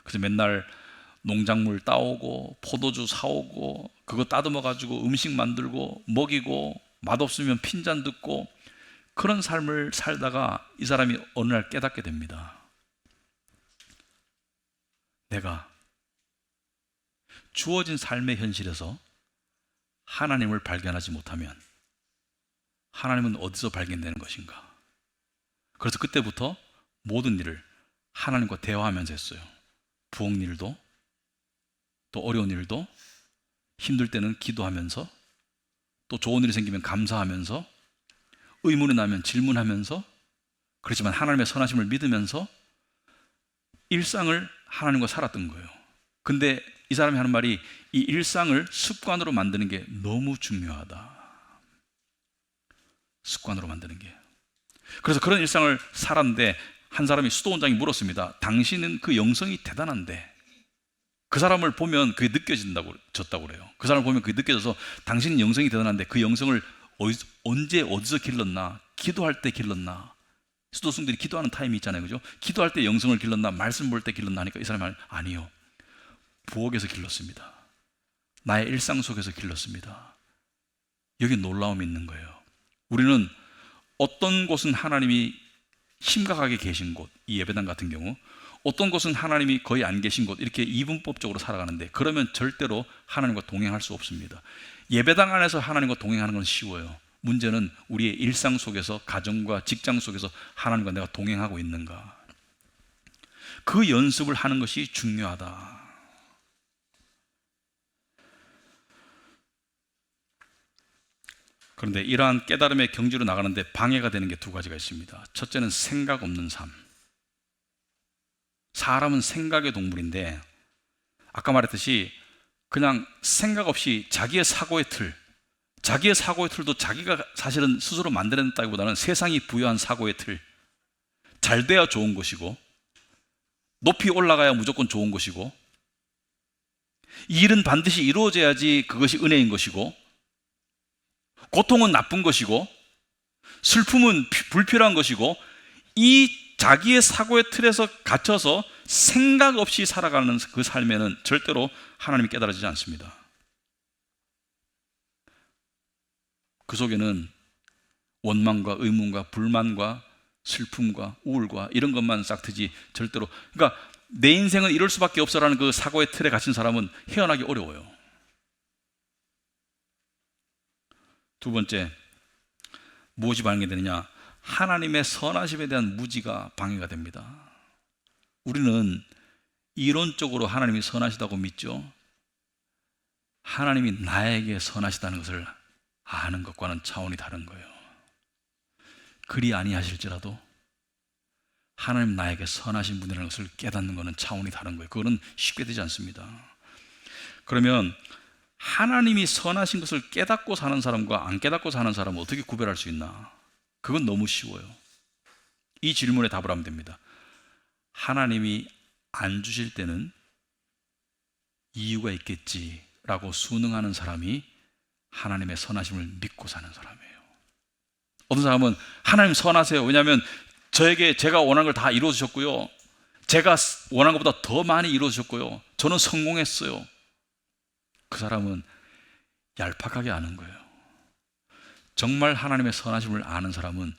그래서 맨날 농작물 따오고 포도주 사오고 그거 따듬어 가지고 음식 만들고 먹이고, 맛없으면 핀잔 듣고, 그런 삶을 살다가 이 사람이 어느 날 깨닫게 됩니다. 내가 주어진 삶의 현실에서 하나님을 발견하지 못하면 하나님은 어디서 발견되는 것인가? 그래서 그때부터 모든 일을 하나님과 대화하면서 했어요. 부엌 일도, 또 어려운 일도, 힘들 때는 기도하면서, 또 좋은 일이 생기면 감사하면서, 의문이 나면 질문하면서, 그렇지만 하나님의 선하심을 믿으면서 일상을 하나님과 살았던 거예요. 근데 이 사람이 하는 말이, 이 일상을 습관으로 만드는 게 너무 중요하다. 습관으로 만드는 게. 그래서 그런 일상을 살았는데, 한 사람이 수도원장이 물었습니다. 당신은 그 영성이 대단한데, 그 사람을 보면 그게 졌다고 그래요. 그 사람을 보면 그게 느껴져서, 당신은 영성이 대단한데 그 영성을 언제 어디서 길렀나? 기도할 때 길렀나? 수도승들이 기도하는 타임이 있잖아요, 그죠? 기도할 때 영성을 길렀나? 말씀 볼 때 길렀나? 하니까 이 사람이 말하는, 아니요, 부엌에서 길렀습니다. 나의 일상 속에서 길렀습니다. 여기 놀라움이 있는 거예요. 우리는 어떤 곳은 하나님이 심각하게 계신 곳, 이 예배당 같은 경우, 어떤 곳은 하나님이 거의 안 계신 곳, 이렇게 이분법적으로 살아가는데, 그러면 절대로 하나님과 동행할 수 없습니다. 예배당 안에서 하나님과 동행하는 건 쉬워요. 문제는 우리의 일상 속에서, 가정과 직장 속에서 하나님과 내가 동행하고 있는가, 그 연습을 하는 것이 중요하다. 그런데 이러한 깨달음의 경지로 나가는데 방해가 되는 게 두 가지가 있습니다. 첫째는 생각 없는 삶. 사람은 생각의 동물인데, 아까 말했듯이 그냥 생각 없이 자기의 사고의 틀도 자기가 사실은 스스로 만들어냈다기보다는 세상이 부여한 사고의 틀, 잘 돼야 좋은 것이고, 높이 올라가야 무조건 좋은 것이고, 이 일은 반드시 이루어져야지 그것이 은혜인 것이고, 고통은 나쁜 것이고 슬픔은 불필요한 것이고 이 자기의 사고의 틀에서 갇혀서 생각 없이 살아가는 그 삶에는 절대로 하나님이 깨달아지지 않습니다. 그 속에는 원망과 의문과 불만과 슬픔과 우울과 이런 것만 싹트지 절대로, 그러니까 내 인생은 이럴 수밖에 없어라는 그 사고의 틀에 갇힌 사람은 헤어나기 어려워요. 두 번째, 무엇이 방해되느냐? 하나님의 선하심에 대한 무지가 방해가 됩니다. 우리는 이론적으로 하나님이 선하시다고 믿죠. 하나님이 나에게 선하시다는 것을 아는 것과는 차원이 다른 거예요. 그리 아니하실지라도 하나님 나에게 선하신 분이라는 것을 깨닫는 것은 차원이 다른 거예요. 그거는 쉽게 되지 않습니다. 그러면 하나님이 선하신 것을 깨닫고 사는 사람과 안 깨닫고 사는 사람은 어떻게 구별할 수 있나? 그건 너무 쉬워요. 이 질문에 답을 하면 됩니다. 하나님이 안 주실 때는 이유가 있겠지라고 순응하는 사람이 하나님의 선하심을 믿고 사는 사람이에요. 어떤 사람은 하나님 선하세요. 왜냐하면 저에게 제가 원하는 걸 다 이루어주셨고요. 제가 원하는 것보다 더 많이 이루어주셨고요. 저는 성공했어요. 그 사람은 얄팍하게 아는 거예요. 정말 하나님의 선하심을 아는 사람은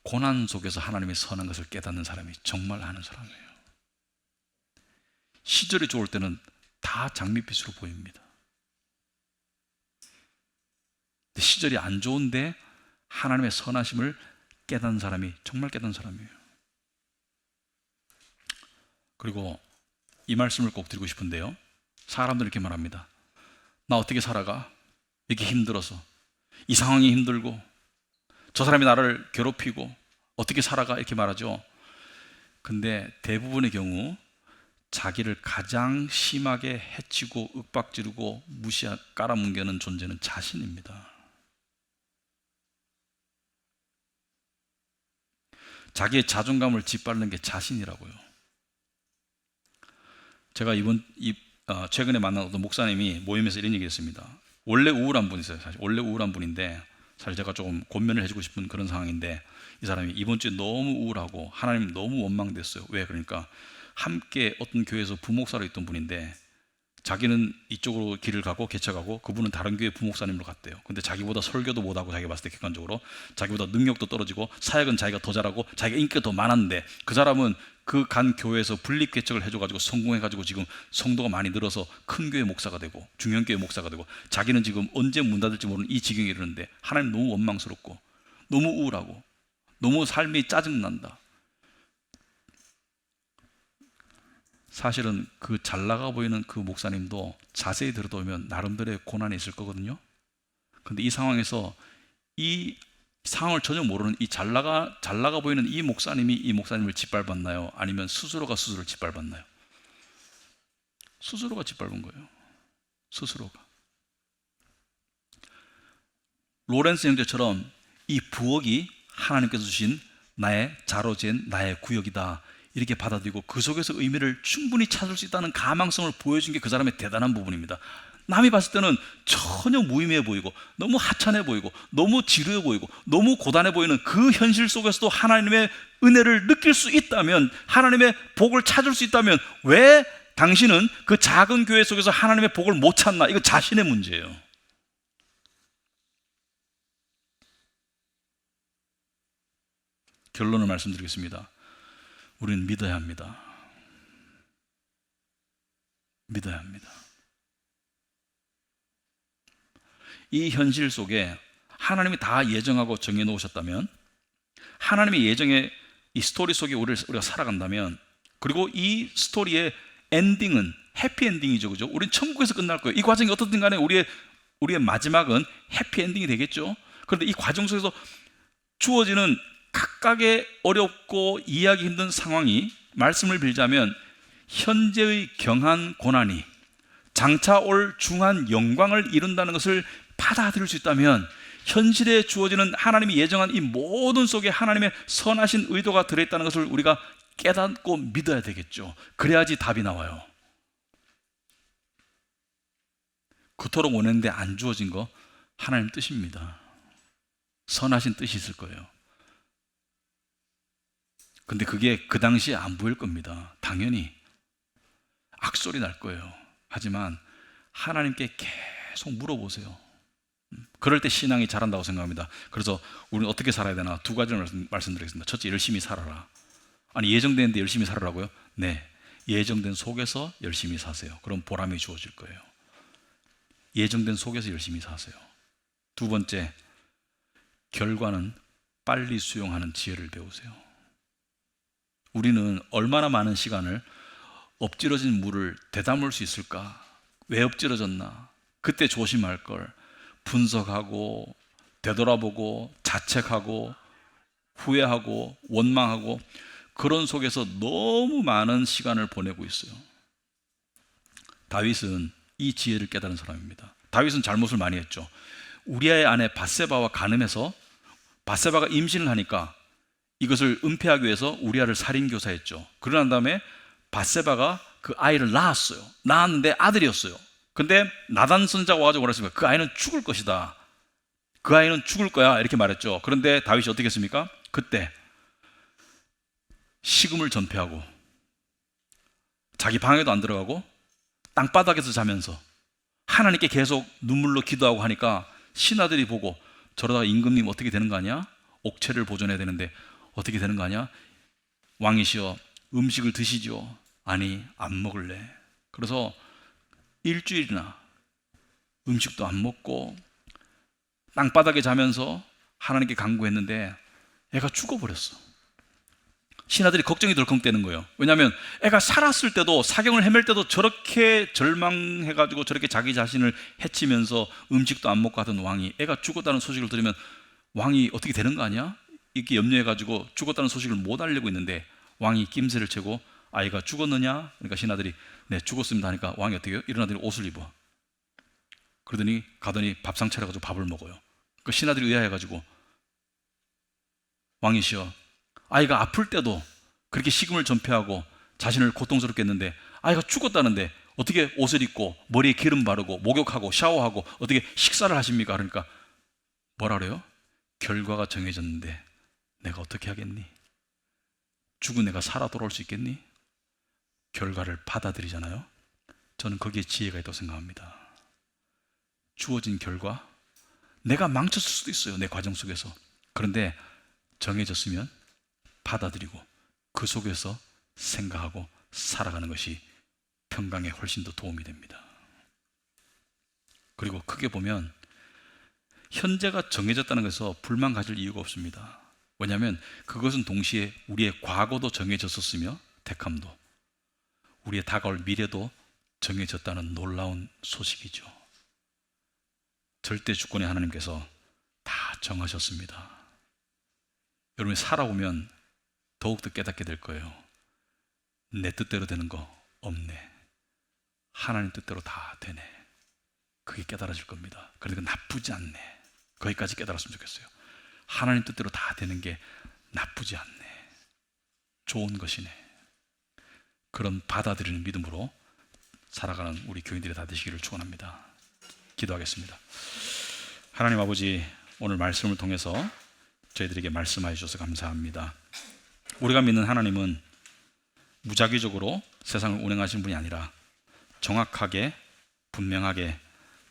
고난 속에서 하나님의 선한 것을 깨닫는 사람이 정말 아는 사람이에요. 시절이 좋을 때는 다 장밋빛으로 보입니다. 근데 시절이 안 좋은데 하나님의 선하심을 깨닫는 사람이 정말 깨닫는 사람이에요. 그리고 이 말씀을 꼭 드리고 싶은데요, 사람들은 이렇게 말합니다. 나 어떻게 살아가? 이렇게 힘들어서, 이 상황이 힘들고 저 사람이 나를 괴롭히고 어떻게 살아가? 이렇게 말하죠. 근데 대부분의 경우 자기를 가장 심하게 해치고 윽박지르고 깔아뭉개는 존재는 자신입니다. 자기의 자존감을 짓밟는 게 자신이라고요. 제가 최근에 만난 어떤 목사님이 모임에서 이런 얘기했습니다. 원래 우울한 분이세요. 사실 원래 우울한 분인데, 사실 제가 조금 권면을 해주고 싶은 그런 상황인데, 이 사람이 이번 주에 너무 우울하고 하나님 너무 원망됐어요. 왜? 그러니까 함께 어떤 교회에서 부목사로 있던 분인데, 자기는 이쪽으로 길을 가고 개척하고 그분은 다른 교회 부목사님으로 갔대요. 근데 자기보다 설교도 못하고, 자기가 봤을 때 객관적으로 자기보다 능력도 떨어지고 사역은 자기가 더 잘하고 자기가 인기가 더 많았는데, 그 사람은 그 간 교회에서 분립 개척을 해줘가지고 성공해가지고 지금 성도가 많이 늘어서 큰 교회 목사가 되고 중형 교회 목사가 되고, 자기는 지금 언제 문 닫을지 모르는 이 지경에 이르는데 하나님 너무 원망스럽고 너무 우울하고 너무 삶이 짜증난다. 사실은 그 잘 나가 보이는 그 목사님도 자세히 들여다보면 나름대로의 고난이 있을 거거든요. 근데 이 상황에서 이 상황을 전혀 모르는 이 잘 나가 보이는 이 목사님이 이 목사님을 짓밟았나요? 아니면 스스로가 스스로를 짓밟았나요? 스스로가 짓밟은 거예요. 스스로가. 로렌스 형제처럼 이 부엌이 하나님께서 주신 나의 자로된 나의 구역이다, 이렇게 받아들이고 그 속에서 의미를 충분히 찾을 수 있다는 가망성을 보여준 게 그 사람의 대단한 부분입니다. 남이 봤을 때는 전혀 무의미해 보이고 너무 하찮아 보이고 너무 지루해 보이고 너무 고단해 보이는 그 현실 속에서도 하나님의 은혜를 느낄 수 있다면, 하나님의 복을 찾을 수 있다면 왜 당신은 그 작은 교회 속에서 하나님의 복을 못 찾나? 이거 자신의 문제예요. 결론을 말씀드리겠습니다. 우리는 믿어야 합니다. 믿어야 합니다. 이 현실 속에 하나님이 다 예정하고 정해 놓으셨다면, 하나님의 예정의 이 스토리 속에 우리가 살아간다면, 그리고 이 스토리의 엔딩은 해피 엔딩이죠. 그죠? 우리는 천국에서 끝날 거예요. 이 과정이 어떻든 간에 우리의 마지막은 해피 엔딩이 되겠죠. 그런데 이 과정 속에서 주어지는 각각의 어렵고 이해하기 힘든 상황이, 말씀을 빌자면 현재의 경한 고난이 장차 올 중한 영광을 이룬다는 것을 받아들일 수 있다면, 현실에 주어지는 하나님이 예정한 이 모든 속에 하나님의 선하신 의도가 들어있다는 것을 우리가 깨닫고 믿어야 되겠죠. 그래야지 답이 나와요. 그토록 원했는데 안 주어진 거 하나님 뜻입니다. 선하신 뜻이 있을 거예요. 근데 그게 그 당시에 안 보일 겁니다. 당연히 악소리 날 거예요. 하지만 하나님께 계속 물어보세요. 그럴 때 신앙이 자란다고 생각합니다. 그래서 우리는 어떻게 살아야 되나? 두 가지를 말씀드리겠습니다. 첫째, 열심히 살아라. 아니, 예정되는데 열심히 살아라고요? 네, 예정된 속에서 열심히 사세요. 그럼 보람이 주어질 거예요. 예정된 속에서 열심히 사세요. 두 번째, 결과는 빨리 수용하는 지혜를 배우세요. 우리는 얼마나 많은 시간을 엎질러진 물을 되담을 수 있을까? 왜 엎질러졌나? 그때 조심할 걸 분석하고 되돌아보고 자책하고 후회하고 원망하고, 그런 속에서 너무 많은 시간을 보내고 있어요. 다윗은 이 지혜를 깨달은 사람입니다. 다윗은 잘못을 많이 했죠. 우리아의 아내 밧세바와 간음해서 밧세바가 임신을 하니까 이것을 은폐하기 위해서 우리아를 살인교사했죠. 그러고 난 다음에 밧세바가 그 아이를 낳았어요. 낳았는데 아들이었어요. 근데 나단 선지자가 와가지고 그랬습니다. 그 아이는 죽을 것이다. 그 아이는 죽을 거야. 이렇게 말했죠. 그런데 다윗이 어떻게 했습니까? 그때 식음을 전폐하고 자기 방에도 안 들어가고 땅바닥에서 자면서 하나님께 계속 눈물로 기도하고 하니까 신하들이 보고, 저러다가 임금님 어떻게 되는 거 아니야? 옥체를 보존해야 되는데 어떻게 되는 거 아니야? 왕이시여, 음식을 드시죠. 아니, 안 먹을래. 그래서 일주일이나 음식도 안 먹고 땅바닥에 자면서 하나님께 간구했는데 애가 죽어버렸어. 신하들이 걱정이 덜컹대는 거예요. 왜냐하면 애가 살았을 때도, 사경을 헤맬 때도 저렇게 절망해가지고 저렇게 자기 자신을 해치면서 음식도 안 먹고 하던 왕이 애가 죽었다는 소식을 들으면 왕이 어떻게 되는 거 아니야? 이렇게 염려해가지고 죽었다는 소식을 못 알리고 있는데 왕이 낌새를 채고 아이가 죽었느냐? 그러니까 신하들이 네, 죽었습니다 하니까 왕이 어떻게 해요? 일어나더니 옷을 입어. 그러더니 가더니 밥상 차려가지고 밥을 먹어요. 그 신하들이 의아해가지고, 왕이시여, 아이가 아플 때도 그렇게 식음을 전폐하고 자신을 고통스럽게 했는데 아이가 죽었다는데 어떻게 옷을 입고 머리에 기름 바르고 목욕하고 샤워하고 어떻게 식사를 하십니까? 그러니까 뭐라 그래요? 결과가 정해졌는데 내가 어떻게 하겠니? 죽은 애가 살아 돌아올 수 있겠니? 결과를 받아들이잖아요. 저는 거기에 지혜가 있다고 생각합니다. 주어진 결과, 내가 망쳤을 수도 있어요, 내 과정 속에서. 그런데 정해졌으면 받아들이고 그 속에서 생각하고 살아가는 것이 평강에 훨씬 더 도움이 됩니다. 그리고 크게 보면 현재가 정해졌다는 것에서 불만 가질 이유가 없습니다. 왜냐하면 그것은 동시에 우리의 과거도 정해졌었으며 택함도, 우리의 다가올 미래도 정해졌다는 놀라운 소식이죠. 절대 주권의 하나님께서 다 정하셨습니다. 여러분이 살아오면 더욱더 깨닫게 될 거예요. 내 뜻대로 되는 거 없네. 하나님 뜻대로 다 되네. 그게 깨달아질 겁니다. 그러니까 나쁘지 않네. 거기까지 깨달았으면 좋겠어요. 하나님 뜻대로 다 되는 게 나쁘지 않네. 좋은 것이네. 그런 받아들이는 믿음으로 살아가는 우리 교인들이 다 되시기를 축원합니다. 기도하겠습니다. 하나님 아버지, 오늘 말씀을 통해서 저희들에게 말씀하여 주셔서 감사합니다. 우리가 믿는 하나님은 무작위적으로 세상을 운행하신 분이 아니라 정확하게 분명하게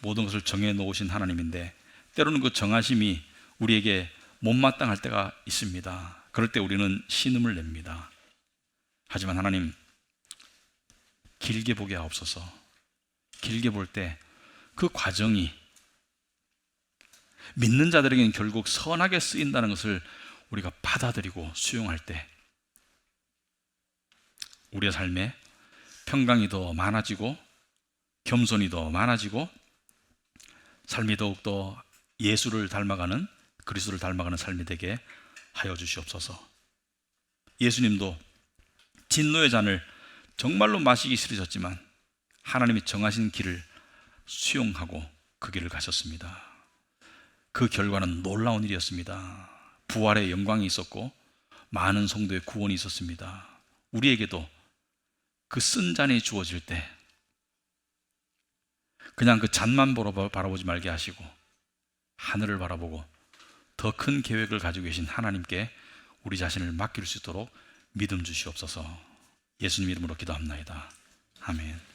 모든 것을 정해 놓으신 하나님인데, 때로는 그 정하심이 우리에게 못마땅할 때가 있습니다. 그럴 때 우리는 신음을 냅니다. 하지만 하나님, 길게 보게 하옵소서. 길게 볼 때 그 과정이 믿는 자들에게는 결국 선하게 쓰인다는 것을 우리가 받아들이고 수용할 때 우리의 삶에 평강이 더 많아지고 겸손이 더 많아지고 삶이 더욱더 예수를 닮아가는, 그리스도를 닮아가는 삶이 되게 하여 주시옵소서. 예수님도 진노의 잔을 정말로 마시기 싫으셨지만 하나님이 정하신 길을 수용하고 그 길을 가셨습니다. 그 결과는 놀라운 일이었습니다. 부활의 영광이 있었고 많은 성도의 구원이 있었습니다. 우리에게도 그 쓴 잔이 주어질 때 그냥 그 잔만 바라보지 말게 하시고 하늘을 바라보고 더 큰 계획을 가지고 계신 하나님께 우리 자신을 맡길 수 있도록 믿음 주시옵소서. 예수님 이름으로 기도합나이다. 아멘.